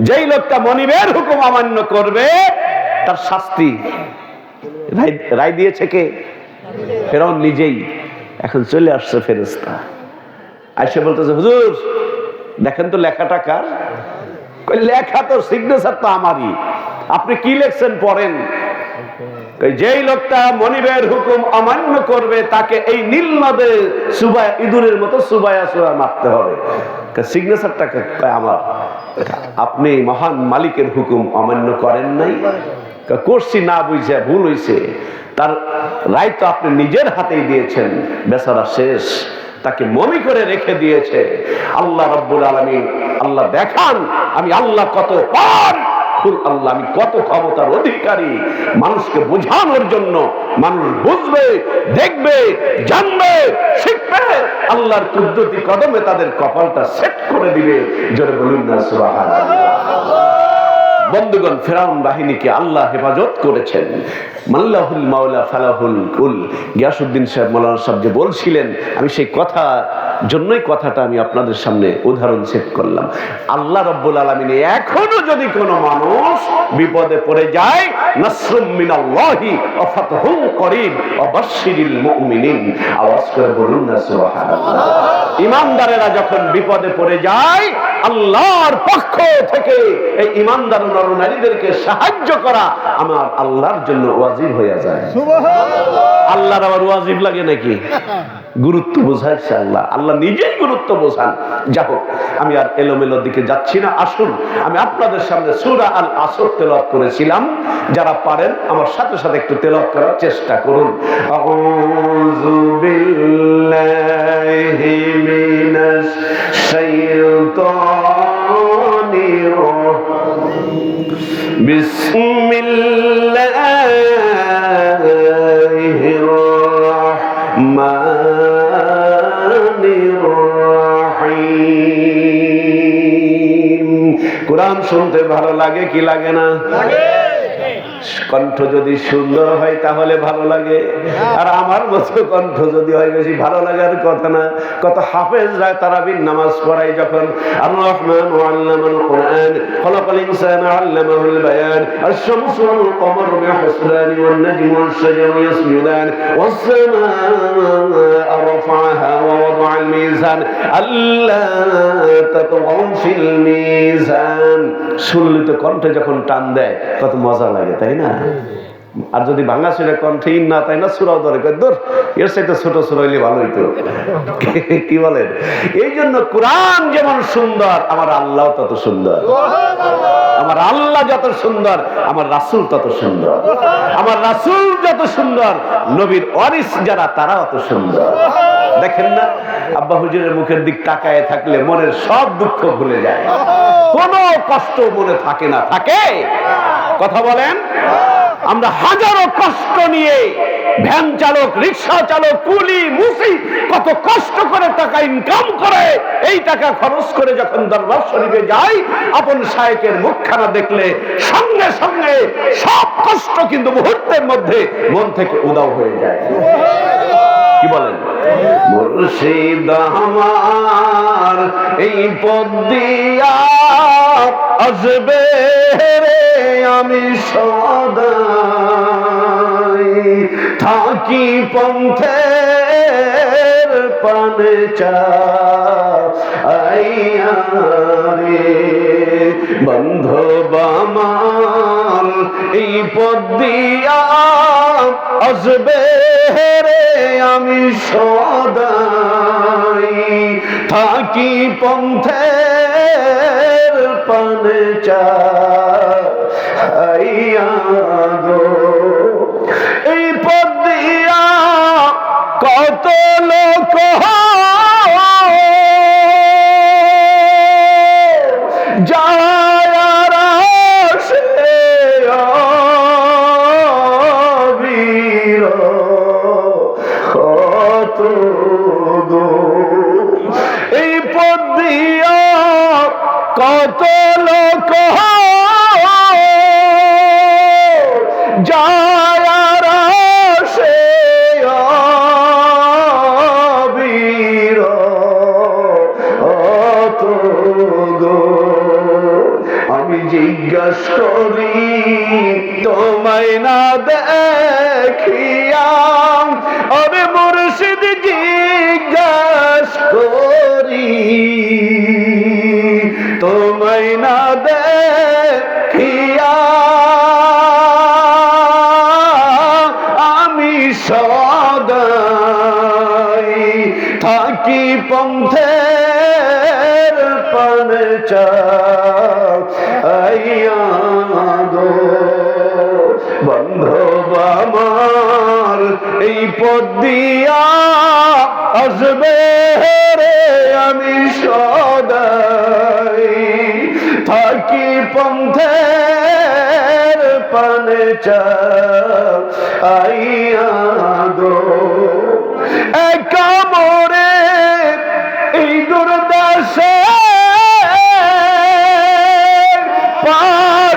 যেই লোকটা মনিবের হুকুম অমান্য করবে তার শাস্তি রায় দিয়েছে কে? ফেরাউন নিজেই। এখন চলে আসছে ফেরেশতা, আইসা বলতেছে হুজুর দেখেন তো লেখাটা কার? লেখা তো সিগনেচার তো আমারই, আপনি কি লিখছেন পড়েন। যেই লোকটা মনিবের হুকুম অমান্য করবে তাকে এই নীল নদে সুবায়া ইঁদুরের মতো সুবায়া সুবায়া মারতে হবে। সিগনেচারটা আমার। আপনি মহান মালিকের হুকুম অমান্য করেন নাই? করছি না বুঝে, ভুল হয়েছে। তার রায় তো আপনি নিজের হাতেই দিয়েছেন, বেচারা শেষ, তাকে মমি করে রেখে দিয়েছে। আল্লাহ রাব্বুল আলামিন আল্লাহ দেখান আমি আল্লাহ কত পাওয়ারফুল, আল্লাহ আমি কত ক্ষমতার অধিকারী। মানুষকে বোঝানোর জন্য মানুষ বুঝবে, দেখবে, জানবে, শিখবে, আল্লাহর কুদরতি কদমে তাদের কপালটা সেট করে দিবে। জোরে বলুন না সুবহানাল্লাহ। বন্ধুগণ, ফেরাউন বাহিনীকে আল্লাহ হেফাজত করেছেন। মাল্লাহুল মাওলা ফালাহুল কুল। গিয়াসউদ্দিন সাহেব, মাওলানা সাহেব যে বলছিলেন, আমি সেই কথা জন্যই কথাটা আমি আপনাদের সামনে উদাহরণ সেট করলাম। আল্লাহ রাব্বুল আলামিন এখনো যদি কোনো মানুষ বিপদে পড়ে যায়, নাসরুম মিনাল্লাহি ওয়া ফাতহুন করিব ওয়া বাশশিরিল মুমিনিন, আওয়াজ করে বলুন না সুবহানাল্লাহ। ঈমানদারেরা যখন বিপদে পড়ে যায়, আল্লাহর পক্ষ থেকে এই ঈমানদার নরনারীদেরকে সাহায্য করা আমার আল্লাহর জন্য ওয়াজিব হয়ে যায়। সুবহানাল্লাহ। আল্লাহর আবার ওয়াজিব লাগে নাকি? গুরুত্ব বোঝাইছে আল্লাহ, আল্লাহ নিজেই গুরুত্ব বোঝান। যা হোক, আমি আর এলোমেলোর দিকে যাচ্ছি না। আসুন, আমি আপনাদের সামনে সূরা আল আসর তেলাওয়াত করেছিলাম। যারা পারেন আমার সাথে সাথে একটু তেলাওয়াত করার চেষ্টা করুন। আউযু বিল্লাহি মিনাশ শাইতানির রাজিম। বিসমিল্লাহির রাহমানির রাহিম। কুরআন শুনতে ভালো লাগে কি লাগে না? লাগে। কণ্ঠ যদি সুন্দর হয় তাহলে ভালো লাগে, আর আমার মতো কণ্ঠ যদি হয় বেশি ভালো লাগার কথা না। কত হাফেজরা তারাবির নামাজ পড়ায় যখন আর রহমান আল্লামাল কুরআন খলাকাল ইনসানা আল্লামাহুল বায়ান আশ-শামসু ওয়াল কমারু বিহুসবানি ওয়ান নাজমু ওয়াশ-শাজারু ইয়াসজুদান ওয়াস-সামাআ রাফা'াহা ওয়া ওয়াদা'আল মিজান আল্লা তাতগাউ ফিল মিজান। সুললিত কণ্ঠে যখন টান দেয় কত মজা লাগে, তাই না? আর যদি ভাঙা সুরে কণ্ঠে না, তাই না, সুরাও ধরে দূর, এর সাথে ছোট সুর হইলে ভালো হইতো। কি বলেন? এই জন্য কোরআন যেমন সুন্দর, আমার আল্লাহ তত সুন্দর। আমার আল্লাহ যত সুন্দর, আমার রাসূল তত সুন্দর। আমার রাসূল যত সুন্দর, নবীর ওয়ারিস যারা তারা অত সুন্দর। দেখেন না, আব্বা হুজুরের মুখের দিক তাকায় থাকলে মনের সব দুঃখ ভুলে যায়, কোনো কষ্ট মনে থাকে না। থাকে? কথা বলেন। আমরা হাজারো কষ্ট নিয়ে ভ্যান চালক, রিক্সা চালক, কুলি মুসি কত কষ্ট করে টাকা ইনকাম করে, এই টাকা খরচ করে যখন দরবার শরীফে যাই, আপন শায়েখের মুখখানা দেখলে সঙ্গে সঙ্গে সব কষ্ট কিন্তু মুহূর্তের মধ্যে মন থেকে উধাও হয়ে যায়। কি বলেন? মুর্শিদ আমার এই পথ দিয়া আসবে রে, আমি সদাই থাকি পন্থের পানে চাইয়া রে, বান্ধব আমার এই পথ দিয়া আসবে রে, আমি সদাই থাকি পন্থের পানে চাইয়া গো। এই পথ দিয়া কত লোক যায় আর আসে অবির কত গো। এই পথ দিয়া কত লোক যায় আর আসে অবির কত গো। আমি জিজ্ঞাসা করি তোমায় না দেখিয়া, আরে মুর্শিদ জিজ্ঞাসা করি তোমায় না দেখিয়া, আমি সদাই থাকি পন্থের পানে চাইয়া গো। বান্ধব আমার এই পথ দিয়া আসবে রে, আমি সদাই থাকি পন্থের পানে চাইয়া গো। একা মোরে এই দুর্দশা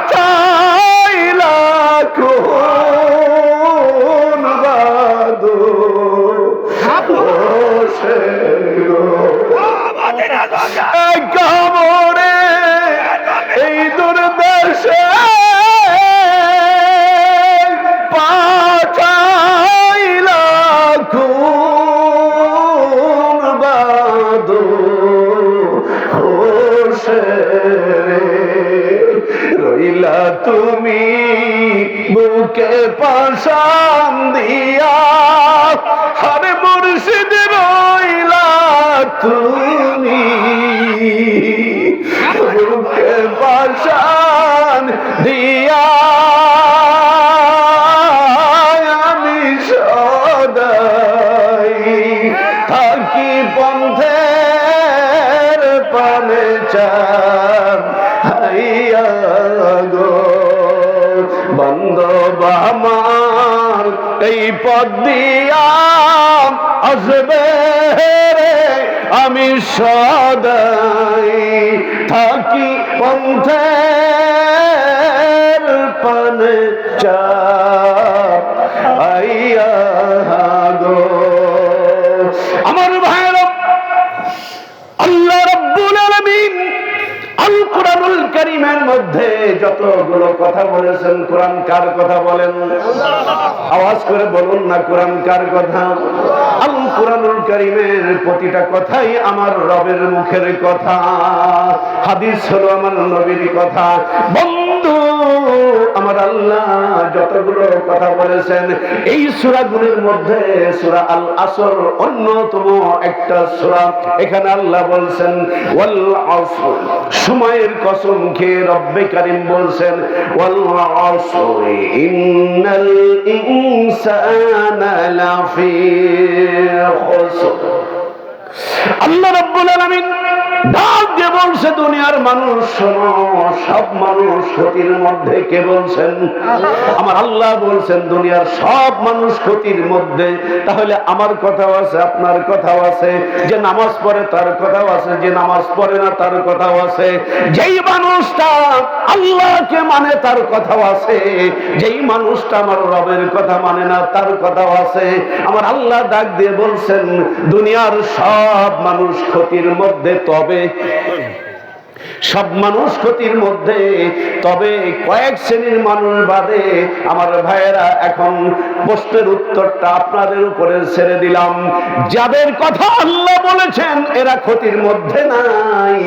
পাঠাইলা কোন বাদো, ও সে কামড়ে এই দুর্দশে পাঠাইলা খুন বাদু হোসে রইলা তুমি বুকে পাশান দিয়া হরে মুর্শিদ রইলা তুমি বুকে পাশান দিয়া আমি সদাই থাকি পন্থের পানে চান হাইয়া গো বান্ধব আমার এই পথ দিয়া আসবে রে আমি সদাই থাকি পন্থের পানে চান হাইয়া গো আমার ভাইরা আল্লাহ রাব্বুল আলামিন আল কোরআনুল কারীমের মধ্যে যতগুলো কথা বলেছেন কোরআন কার কথা বলেন আওয়াজ করে বলুন না কোরআন কার কথা আল কোরআনুল কারীমের প্রতিটা কথাই আমার রবের মুখের কথা হাদিস হলো আমার নবীর কথা বন্ধু আমার আল্লাহ যতগুলো কথা বলেছেন এই সূরাগুলোর মধ্যে সূরা আল আসর অন্যতম একটা সূরা এখানে আল্লাহ বলছেন ওয়াল আসর সময়ের কসম খেয়ে রব্বে কারীম বলছেন ওয়াল আসর ইন্নাল ইনসানা লাফি খুসর আল্লাহ রাব্বুল আলামিন ডাক দিয়ে বলছে দুনিয়ার মানুষ শোনো সব মানুষ ক্ষতির মধ্যে কে বলছেন আমার আল্লাহ বলছেন দুনিয়ার সব মানুষ ক্ষতির মধ্যে তাহলে আমার কথাও আছে আপনার কথাও আছে যে নামাজ পড়ে তার কথাও আছে যে নামাজ পড়ে না তার কথাও আছে যেই মানুষটা আল্লাহকে মানে তার কথাও আছে যেই মানুষটা আমার রবের কথা মানে না তার কথাও আছে আমার আল্লাহ ডাক দিয়ে বলছেন দুনিয়ার সব মানুষ ক্ষতির মধ্যে তবে সব মানুষ ক্ষতির মধ্যে তবে কয়েক শ্রেণীর মানুষ বাদে আমার ভাইয়েরা এখন প্রশ্নের উত্তরটা আপনাদের উপরে ছেড়ে দিলাম যাদের কথা আল্লাহ বলেছেন এরা ক্ষতির মধ্যে নাই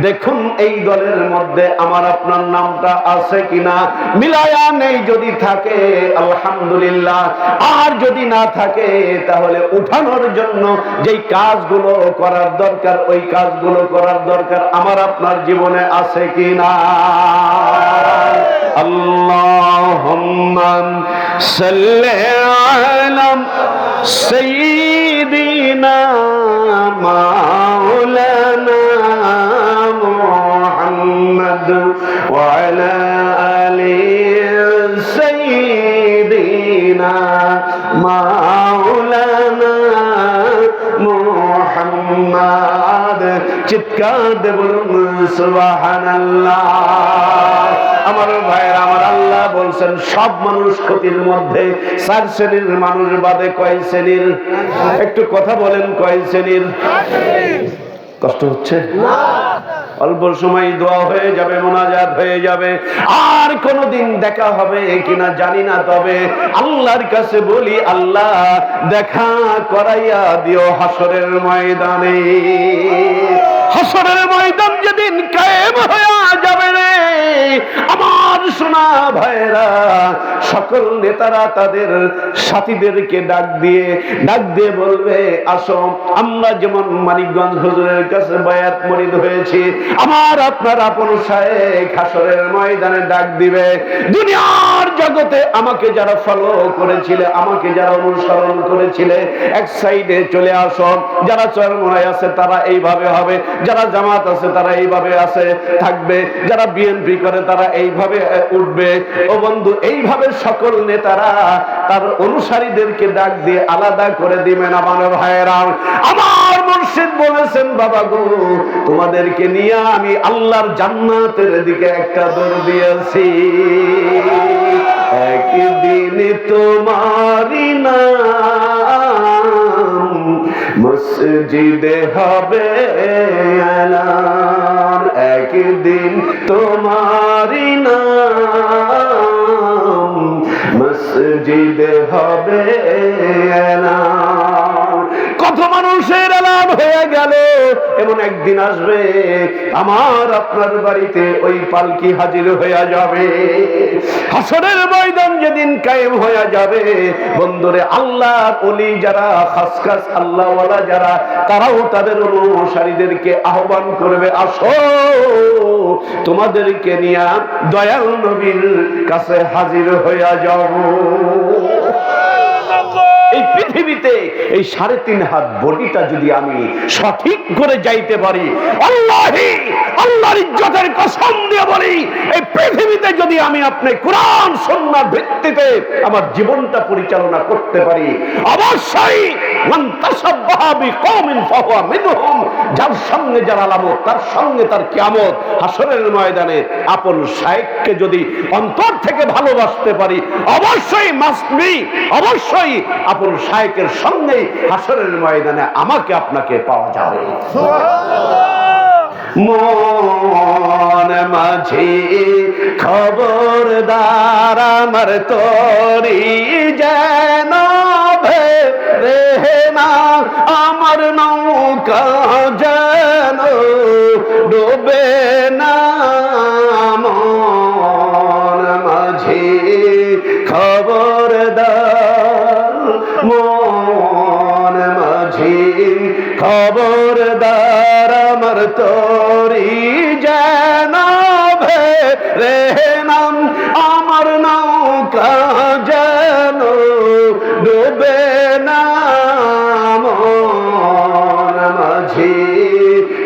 দেখুন এই দলের মধ্যে আমার আপনার নামটা আছে কিনা মিলায়া নেই যদি থাকে আলহামদুলিল্লাহ আর যদি না থাকে তাহলে উঠানোর জন্য যেই কাজগুলো করার দরকার ওই কাজগুলো করার দরকার আমার আপনার জীবনে আছে কিনা আল্লাহুম্মা সাল্লি আলা সাইয়্যিদিনা মাওলানা মুহাম্মদ ওয়া আলা আলি সাইয়্যিদিনা মাওলানা মুহাম্মদ চিৎকার দিয়ে বলুন সুবহানাল্লাহ আমার ভাইয়েরা আমার আল্লাহ বলছেন সব মানুষ ক্ষতির মধ্যে চার শ্রেণীর মানুষ বাদে কয় শ্রেণীর একটু কথা বলেন কয় শ্রেণীর কষ্ট হচ্ছে না অল্প সময় দোয়া হয়ে যাবে মোনাজাত হয়ে যাবে আর কোনদিন দেখা হবে কিনা জানি না তবে আল্লাহর কাছে বলি আল্লাহ দেখা করাইয়া দিও হাসরের ময়দানে হাসরের ময়দান যেদিন কায়েম হয়ে যাবে রে আমার সোনা ভাইরা সকল নেতারা তাদের সাথীদেরকে ডাক দিয়ে বলবে আসো আমরা যেমন মানিকগঞ্জ হুজুরের কাছে বায়াত মুরিদ হয়েছি আমার আপনার আপন শায়েখ হাসরের ময়দানে ডাক দিবে দুনিয়ার জগতে আমাকে যারা ফলো করেছিলে আমাকে যারা অনুসরণ করেছিলে এক সাইডে চলে আসো যারা চরমনায় আছে তারা এইভাবে হবে যারা জামাত আছে তারা এইভাবে আছে থাকবে যারা বিএনপি করে তারা এইভাবে উঠবে ও বন্ধু এইভাবে সকল নেতারা তার অনুসারীদেরকে ডাক দিয়ে আলাদা করে দিবেন আমার ভাইয়েরা আমার মুর্শিদ বলেছেন বাবা গো তোমাদেরকে নিয়ে আমি আল্লাহর জান্নাতের দিকে একটা দৌড় দিয়েছি একদিন তোমারই নাম মসজিদে হবে এলান, একদিন তোমারি নাম, মসজিদে হবে এলান। কত মানুষের এলান হয়ে গেল, এমন একদিন আসবে আমার আপনার বাড়িতে ওই পালকি হাজির হয়ে যাবে। হাসরের ময়দান যেদিন কায়েম হয়ে যাবে, বন্ধুরে আল্লাহর ওলি যারা, খাস খাস আল্লাহওয়ালা যারা, তারাও তাদের অনুসারীদেরকে আহ্বান করবে, আসো তোমাদেরকে নিয়ে দয়াল নবীর কাছে হাজির হয়ে যাও। এই পৃথিবীতে এই 3.5 হাত বডিটা যদি আমি সঠিক করে যাইতে পারি, আল্লাহি আল্লাহর ইজ্জতের কসম দিয়ে বলি, এই পৃথিবীতে যদি আমি আপনি কোরআন সুন্নাহর ভিত্তিতে আমার জীবনটা পরিচালনা করতে পারি, অবশ্যই মান তাসাব্বাহা বিকওমিন ফাহুয়া মিনহুম, যার সঙ্গে যার আলামত তার সঙ্গে তার কিয়ামত। হাসরের ময়দানে আপন শায়েখকে যদি অন্তর থেকে ভালোবাসতে পারি, অবশ্যই মাসবি, অবশ্যই আপন শায়েখের সঙ্গে হাসরের ময়দানে আমাকে আপনাকে পাওয়া যাবে। মন মাঝে খবরদার আমার তরি যেন ভেবে না, আমার নৌকা যেন ডুবে না। মন মাঝে খবরদার, মন মাঝে খবরদার আমার তরি যেন ভেবে নাম, আমার নৌকা যেন ডুবে না। মন মাঝে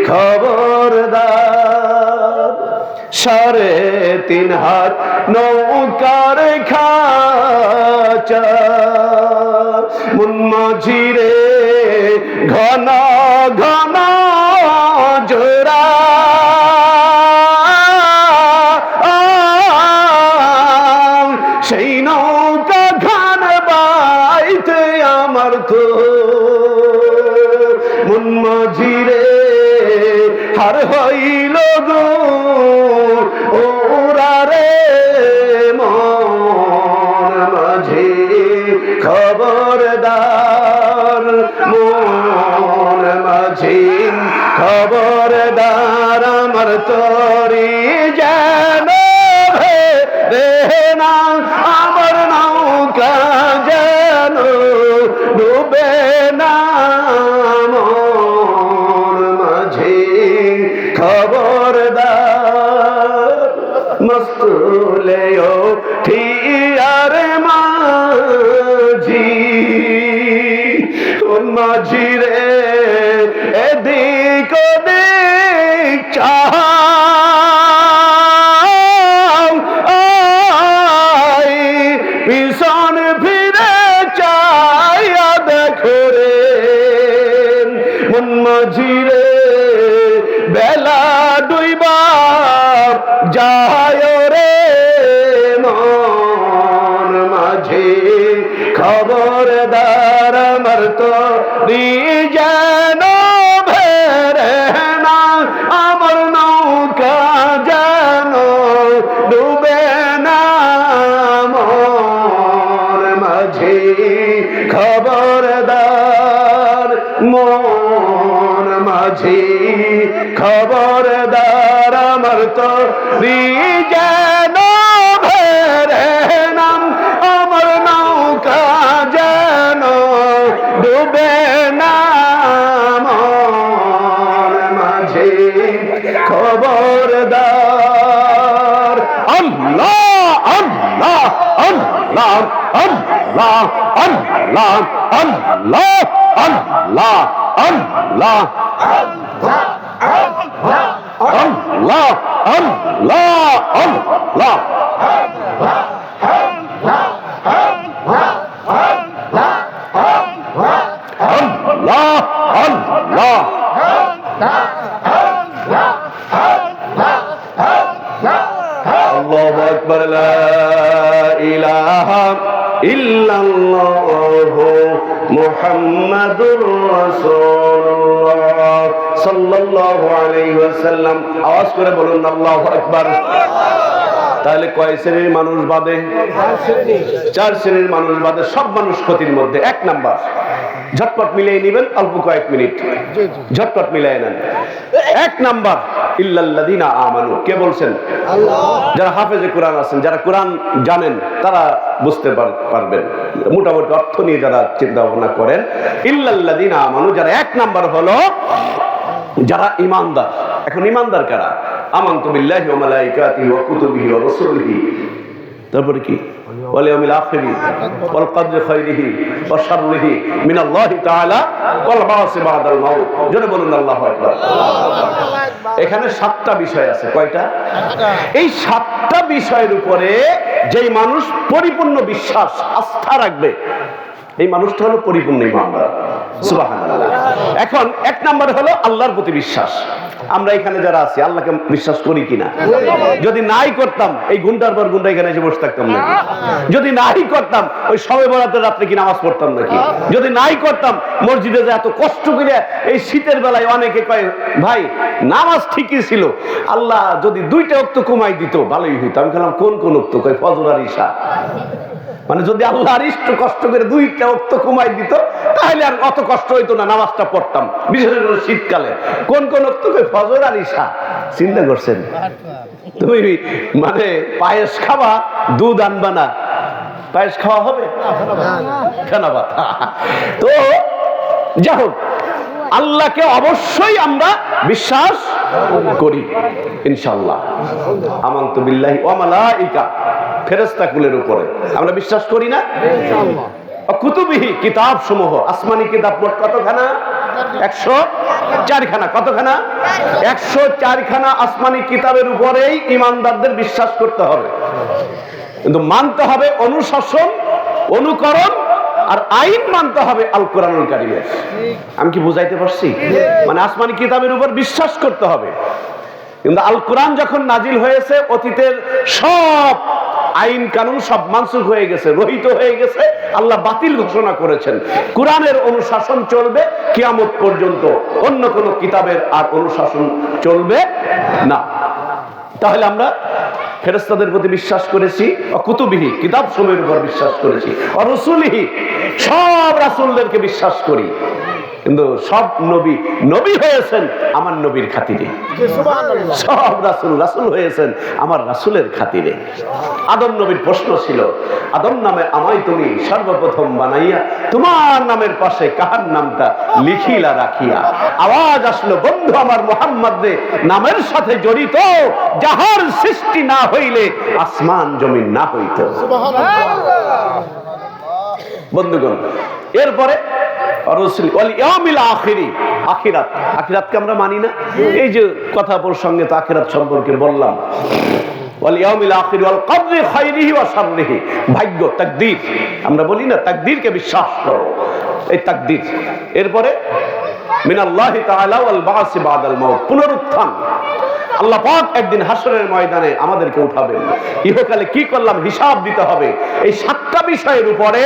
খবরদার, 3.5 হাত নৌকার খাঁচা, মন মাঝি রে ঘন ঘন জোড়া, সেই নৌকা খান বাইতে আমার তো মন মাঝি রে হার হইল গো ওরা রে। মন মাঝি খবরদার, মন মাঝি খবরদার আমার তরি যেন ভেবে না, আমার নৌকা যেন ডুবে না। মন মাঝি খবরদার, মস্তুলে ঠিয়ার মাঝি, মাঝি রে এদিক ওদিক চাও, পিছন ফিরে চাইয়া দেখো রে। মন মাঝি রে বেলা ডুইবা যায় রে। মন মাঝি খবরদার আমার তরি যেন ভেবে না, আমার নৌকা যেন ডুবে না। মন মাঝি খবরদার, মন মাঝি খবরদার আমার তরি যেন ভেবে না, আমার নৌকা যেন ডুবে না। মন মাঝি খবরদার, আল্লাহ আল্লাহ আল্লাহ আল্লাহ আল্লাহ আল্লাহ আল্লাহ আল্লাহ আল্লাহ আল্লাহ আল্লাহ। আল্লাহু আকবার, লা ইলাহা ইল্লাল্লাহু মুহাম্মাদুর মুহাম্মাদুর রাসূলুল্লাহ সাল্লাল্লাহু আলাইহি ওয়াসাল্লাম। আওয়াজ করে বলুন আল্লাহু আকবার। তাহলে কয় শ্রেণীর মানুষ বাদে? 4 শ্রেণীর মানুষ বাদে সব মানুষ ক্ষতির মধ্যে। 1 নাম্বার, ঝটপট মিলিয়ে নেবেন, অল্প কয়েক মিনিট ঝটপট মিলিয়ে নেন। 1 নাম্বার, ইল্লাল্লাযিনা আমানু। কে বলছেন? আল্লাহ। যারা হাফেজে কোরআন আছেন, যারা কোরআন জানেন, তারা বুঝতে পারবেন, মোটামুটি অর্থ নিয়ে যারা চিন্তা ভাবনা করেন। ইল্লাল্লাযিনা আমানু, যারা 1 নাম্বার হলো যারা ঈমানদার। এখন ঈমানদার কারা? আমানতু বিল্লাহি ওয়া মালাইকাতিহি ওয়া কুতুবিহি ওয়া রাসূলিহি, তারপরে কি? ওয়াল ইয়াউমিল আখিরি ওয়াল কদরি খাইরিহি ওয়া শাররিহি মিনাল্লাহি তাআলা ওয়াল বাসি বাদাল মাউত। জোরে বলুন আল্লাহু আকবার। এখানে 7টা বিষয় আছে। কয়টা? এই 7টা বিষয়ের উপরে যেই মানুষ পরিপূর্ণ বিশ্বাস আস্থা রাখবে, এই মানুষটা হলো পরিপূর্ণ ঈমানদার। সুবহানাল্লাহ। এখন 1 নাম্বার হলো আল্লাহর প্রতি বিশ্বাস। আমরা এখানে যারা আছি আল্লাহকে বিশ্বাস করি কিনা? যদি নাই করতাম এই ঘন্টার পর ঘন্টা এখানে এসে বসে থাকতাম নাকি? যদি নাই করতাম ওই শবে বরাতের রাত্রে কি নামাজ পড়তাম নাকি? যদি নাই করতাম মসজিদে যে এত কষ্ট করে এই শীতের বেলায় অনেকে কয় ভাই নামাজ ঠিকই ছিল, আল্লাহ যদি 2টা ওয়াক্ত কমাই দিত ভালোই হইতো। আমি বললাম কোন কোন ওয়াক্ত? কয় ফজর আর ইশা। মানে যদি আল্লাহ আরিষ্ট কষ্ট করে 2টা ওয়াক্ত কমাই দিত তাহলে আর অত কষ্ট হইতো না, নামাজটা পড়তাম, বিশেষ করে শীতকালে। কোন কোন ওয়াক্ত? কই ফজর আর ইশা। চিন্তা করছেন? তুমি মানে পায়েস খাবা, দুধ আনবা না, পায়েস খাওয়া হবে? ফেনা পাতা। তো যাই হোক, আল্লাহকে অবশ্যই আমরা বিশ্বাস করি ইনশাআল্লাহ। আমানতু বিল্লাহি ওয়া মালাইকা, ফেরেশতাকুলের উপরে আমরা বিশ্বাস করি না? ইনশাআল্লাহ। কুতুবিহি, কিতাব সমূহ, আসমানি কিতাব মোট কতখানা? 104 খানা। কতখানা? 104 খানা আসমানি কিতাবের উপরেই ঈমানদারদের বিশ্বাস করতে হবে। কিন্তু মানতে হবে অনুশাসন, অনুকরণ আর আইন মানতে হবে আল কোরআনুল কারীমের। আমি কি বুঝাইতে পারছি? মানে আসমানি কিতাবের উপর বিশ্বাস করতে হবে। কিন্তু আল কোরআন যখন নাজিল হয়েছে, অতীতের সব আইন কানুন সব মানসুখ হয়ে গেছে, রহিত হয়ে গেছে, আল্লাহ বাতিল ঘোষণা করেছেন। কোরআনের অনুশাসন চলবে কিয়ামত পর্যন্ত, অন্য কোন কিতাবের আর অনুশাসন চলবে না। তাহলে আমরা ফেরেশতাদের প্রতি বিশ্বাস করেছি, কুতুবিহি, কিতাব সমূহের উপর বিশ্বাস করেছি, আর রাসূলিহি, সব রাসূলদেরকে বিশ্বাস করি। কিন্তু সব নবী নবী হয়েছেন আমার নবীর খাতিরে, সব রাসূল রাসূল হয়েছেন আমার রাসূলের খাতিরে। আদম নবীর প্রশ্ন ছিল, আদম নামে আমায় তুমি সর্বপ্রথম বানাইয়া তোমার নামের পাশে কাহার নামটা লিখিলা রাখিয়া? আওয়াজ আসলো, বন্ধু আমার মুহাম্মদ নামের সাথে জড়িত যাহার সৃষ্টি না হইলে আসমান জমিন না হইত। বন্ধুগণ, এরপরে আখিরাতকে আমরা মানি না। এই যে কথা প্রসঙ্গে তো আখিরাত সম্পর্কে বললাম। ভাগ্য, তাকদীর, আমরা বলি না তাকদীরকে বিশ্বাস করো, এই তাকদীর। এরপরে মিনাল্লাহি তাআলা ওয়াল বাসি বাদাল মাউত, পুনরুত্থান। আল্লাহ পাক একদিন হাসরের ময়দানে আমাদেরকে উঠাবেন, ইহকালে কি করলাম হিসাব দিতে হবে। এই 7টা বিষয়ের উপরে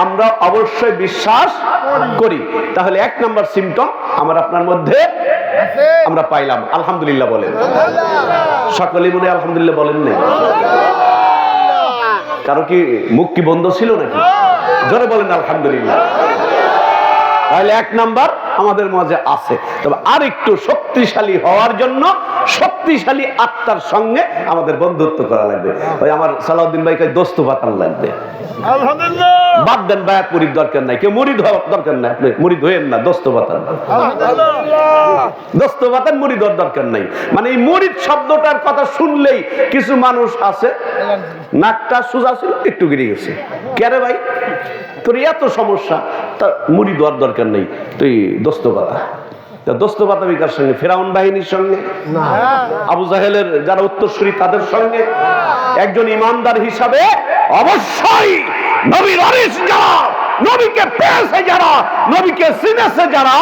আমরা অবশ্যই বিশ্বাস করি। তাহলে 1 নাম্বার সিম্পটম আমার আপনার মধ্যে আমরা পাইলাম। আলহামদুলিল্লাহ বলেন। সকলেই মনে আলহামদুলিল্লাহ বলেন না? কারো কি মুখ কি বন্ধ ছিল নাকি? জোরে বলেন আলহামদুলিল্লাহ। তাহলে 1 নাম্বার আমাদের মাঝে আছে। তবে আর একটু শক্তিশালী হওয়ার জন্য শক্তিশালী আত্মার সঙ্গে আমাদের বন্ধুত্ব করা লাগবে। ওই আমার সালাউদ্দিন ভাইকে দোস্ত বাতান লাগবে। আলহামদুলিল্লাহ। বাদ দেন, বায়াত মুরিদ দরকার নাই, কেউ মুরিদ হওয়ার দরকার নাই, আপনি মুরিদ হইেন না, দোস্ত বাতান। আলহামদুলিল্লাহ। দোস্ত বাতান, মুরিদ হওয়ার দরকার নাই। মানে এই মুরিদ শব্দটার কথা শুনলেই কিছু মানুষ আছে নাকটা সোজা ছিল একটু গিরে গেছে, কেরে ভাই তোর এত সমস্যা, তার মুরিদ হওয়ার দরকার নেই, তুই দোস্ত বাতা। দোস্ত বাতাবিকার সঙ্গে, ফেরাউন বাহিনীর সঙ্গে, আবু জাহেলের যারা উত্তরসূরি তাদের সঙ্গে। একজন ইমানদার হিসাবে অবশ্যই নবীর ওয়ারিস যারা, নবীকে পেয়েছে যারা, নবীকে চিনেছে যারা,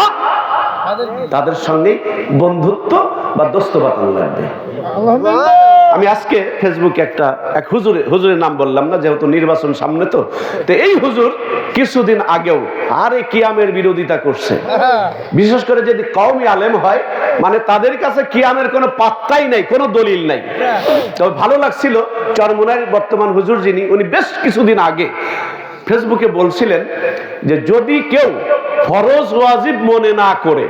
তাদের সঙ্গে বন্ধুত্ব বা দোস্ত বাতান লাগবে। আমি আজকে ফেসবুকে এক হুজুরের নাম বললাম না, যেহেতু নির্বাচন সামনে, তো এই হুজুর কিছুদিন আগেও আরে কিয়ামের বিরোধিতা করছে। বিশেষ করে যদি কওমি আলেম হয়, মানে তাদের কাছে কিয়ামের কোনো পাত্তাই নাই, কোনো দলিল নাই। তবে ভালো লাগছিল, চরমুনার বর্তমান হুজুর যিনি, উনি বেশ কিছুদিন আগে ফেসবুকে বলছিলেন যে যদি কেউ ফরজ ওয়াজিব মনে না করে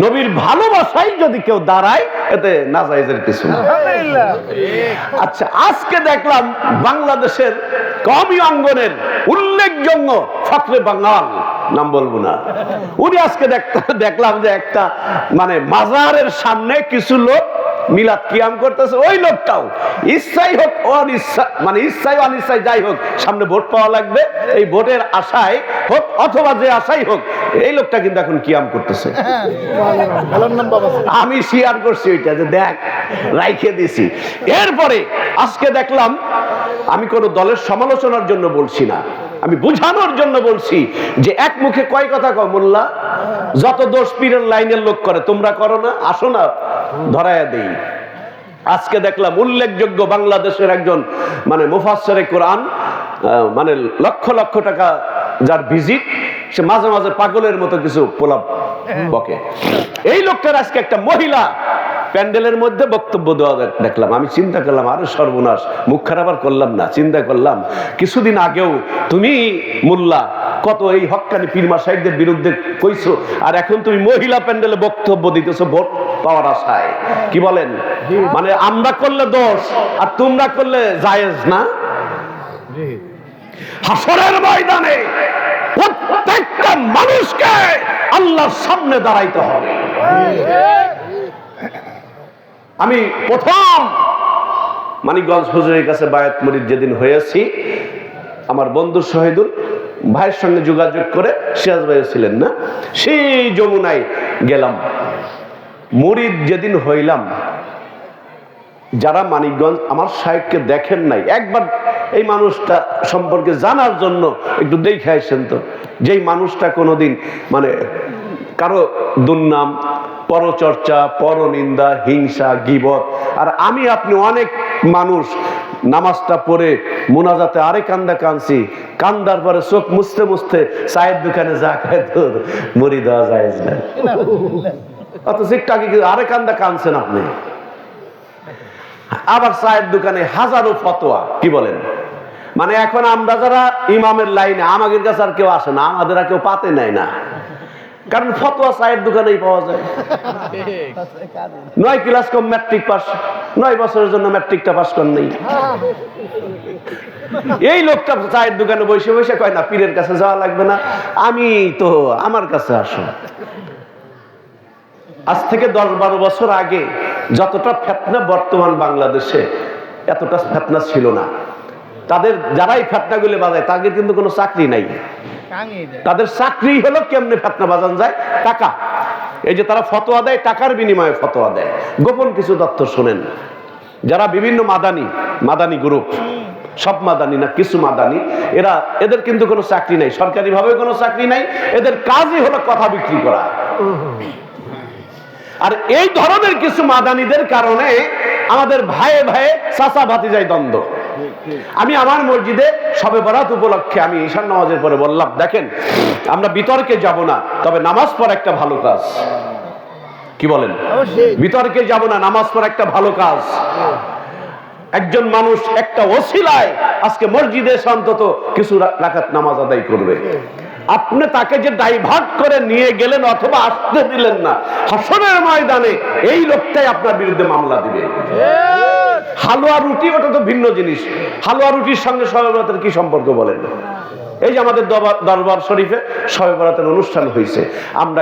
নবীর ভালোবাসায় যদি কেউ দাঁড়ায়, এতে নাজায়েজের কিছু না। আচ্ছা, আজকে দেখলাম বাংলাদেশের কওমি অঙ্গনের উল্লেখযোগ্য ফখরে বাঙ্গাল, নাম বলবো না, উনি আজকে দেখলাম যে একটা মানে মাজারের সামনে কিছু লোক মিলাদ কিয়াম করতেছে। ওই লোকটাও ইচ্ছাই হোক অনিচ্ছা, মানে ইচ্ছাই অনিচ্ছাই যাই হোক, সামনে ভোট পাওয়া লাগবে, এই ভোটের আশায় হোক অথবা যে আশাই হোক, এই লোকটা কিন্তু এখন কিয়াম করতেছে। আমি শেয়ার করছি ওইটা, যে দেখ রাইখে দিছি। এরপরে আজকে দেখলাম, আমি কোন দলের সমালোচনার জন্য বলছি না, আমি বুঝানোর জন্য বলছি যে এক মুখে কয় কথা কও মোল্লা, যত দোষ পীরের লাইনের লোক করে তোমরা করো না, আসো না ধরায়া দেই। আজকে দেখলাম উল্লেখযোগ্য বাংলাদেশের একজন মানে মুফাসসিরে কোরআন, মানে লক্ষ লক্ষ টাকা যার ভিজিট, সে মাঝে মাঝে পাগলের মতো কিছু পোলাপ বকে। এই লোকটার আজকে একটা মহিলা প্যান্ডেলের মধ্যে বক্তব্য দেওয়া দেখলাম। আমি চিন্তা করলাম, আরে সর্বনাশ, মুখ খারাপ আর করলাম না, চিন্তা করলাম কিছুদিন আগেও তুমি মোল্লা কত এই হক্কানি পীর মাশায়েখদের বিরুদ্ধে কইছো, আর এখন তুমি মহিলা প্যান্ডেলে বক্তব্য দিতেছো ভোট পাওয়ার আশায়। কি বলেন? মানে আমরা করলে দোষ আর তোমরা করলে জায়েজ না। হাসরের ময়দানে প্রত্যেকটা মানুষকে আল্লাহর সামনে দাঁড়াইতে হবে। আমি প্রথম মানিকগঞ্জ হুজুরের কাছে বায়াত মুরিদ যেদিন হয়েছি, আমার বন্ধু শহীদুল ভাইয়ের সঙ্গে যোগাযোগ করে, সিরাজ ভাই ছিলেন না, সেই যমুনায় গেলাম। মুরিদ যেদিন হইলাম, যারা মানিকগঞ্জ আমার শাইখকে দেখেন নাই, একবার এই মানুষটা সম্পর্কে জানার জন্য একটু দেখে আসেন তো। যেই মানুষটা কোনোদিন মানে কারো দুর্নাম, পরচর্চা, পরনিন্দা, হিংসা, গীবত, আর আমি আপনি অনেক মানুষ নামাজটা পড়ে মুনাজাতে আরে কান্দা কানছি, কান্দার পরে চোখ মুছতে মুছতে চায়ের দোকানে যা খায় তোর মুড়ি দেওয়া যায় না, অথচ একটু আগে আরে কান্দা কানছেন আপনি। আবার চায়ের দোকানে হাজারো ফতোয়া। কি বলেন? মানে এখন আমরা যারা ইমামের লাইনে, আমাদের কাছে আর কেউ আসে না, আমাদের আর কেউ পাতে নেয় না, কারণ ফতোয়া চায়ের দোকানেই পাওয়া যায়। 9 ক্লাস কম ম্যাট্রিক পাস, 9 বছরের জন্য ম্যাট্রিকটা পাস করেন নাই। এই লোকটা চায়ের দোকানে বসে বসে কয় না পীরের কাছে যাওয়া লাগবে না, আমি তো আমার কাছে আসো। আজ থেকে 10-12 বছর আগে যতটা ফেতনা বর্তমান বাংলাদেশে, এতটা ফেতনা ছিল না। তাদের যারাই ফেতনাগুলো বাজায় তাদের কিন্তু কোনো চাকরি নাই, তাদের চাকরি হলো কেমনে ফেতনা বাজান যায়, টাকা। এই যে তারা ফতোয়া দেয়, টাকার বিনিময়ে ফতোয়া দেয়। গোপন কিছু তথ্য শোনেন, যারা বিভিন্ন মাদানি গ্রুপ, সব মাদানি না, কিছু মাদানি, এদের কিন্তু কোনো চাকরি নাই, সরকারি ভাবে কোনো চাকরি নাই, এদের কাজই হলো কথা বিক্রি করা। আর এই ধরনের কিছু মাদানিদের কারণে আমাদের ভাইয়ে ভাইয়ে চাচা ভাতিজায় দ্বন্দ্ব। আমি আমার মসজিদে শবে বরাত উপলক্ষে আমি ঈশান নামাজের পরে বললাম, দেখেন আমরা বিতর্কে যাব না, তবে নামাজ পড়া একটা ভালো কাজ। কি বলেন? বিতর্কে যাব না, নামাজ পড়া একটা ভালো কাজ। একজন মানুষ একটা ওসিলায় আজকে মসজিদে অন্তত কিছু রাকাত নামাজ আদায় করবে। আপনি তাকে যে ডাইভার্ট করে নিয়ে গেলেন অথবা আসতে দিলেন না, হাসরের ময়দানে এই লোকটাই আপনার বিরুদ্ধে মামলা দিবে। হালুয়া রুটি ওটা তো ভিন্ন জিনিস, হালুয়া রুটির সঙ্গে শবে বরাতের কি সম্পর্ক বলেন? এই যে আমাদের দরবার শরীফে শবে বরাতের অনুষ্ঠান হয়েছে, আমরা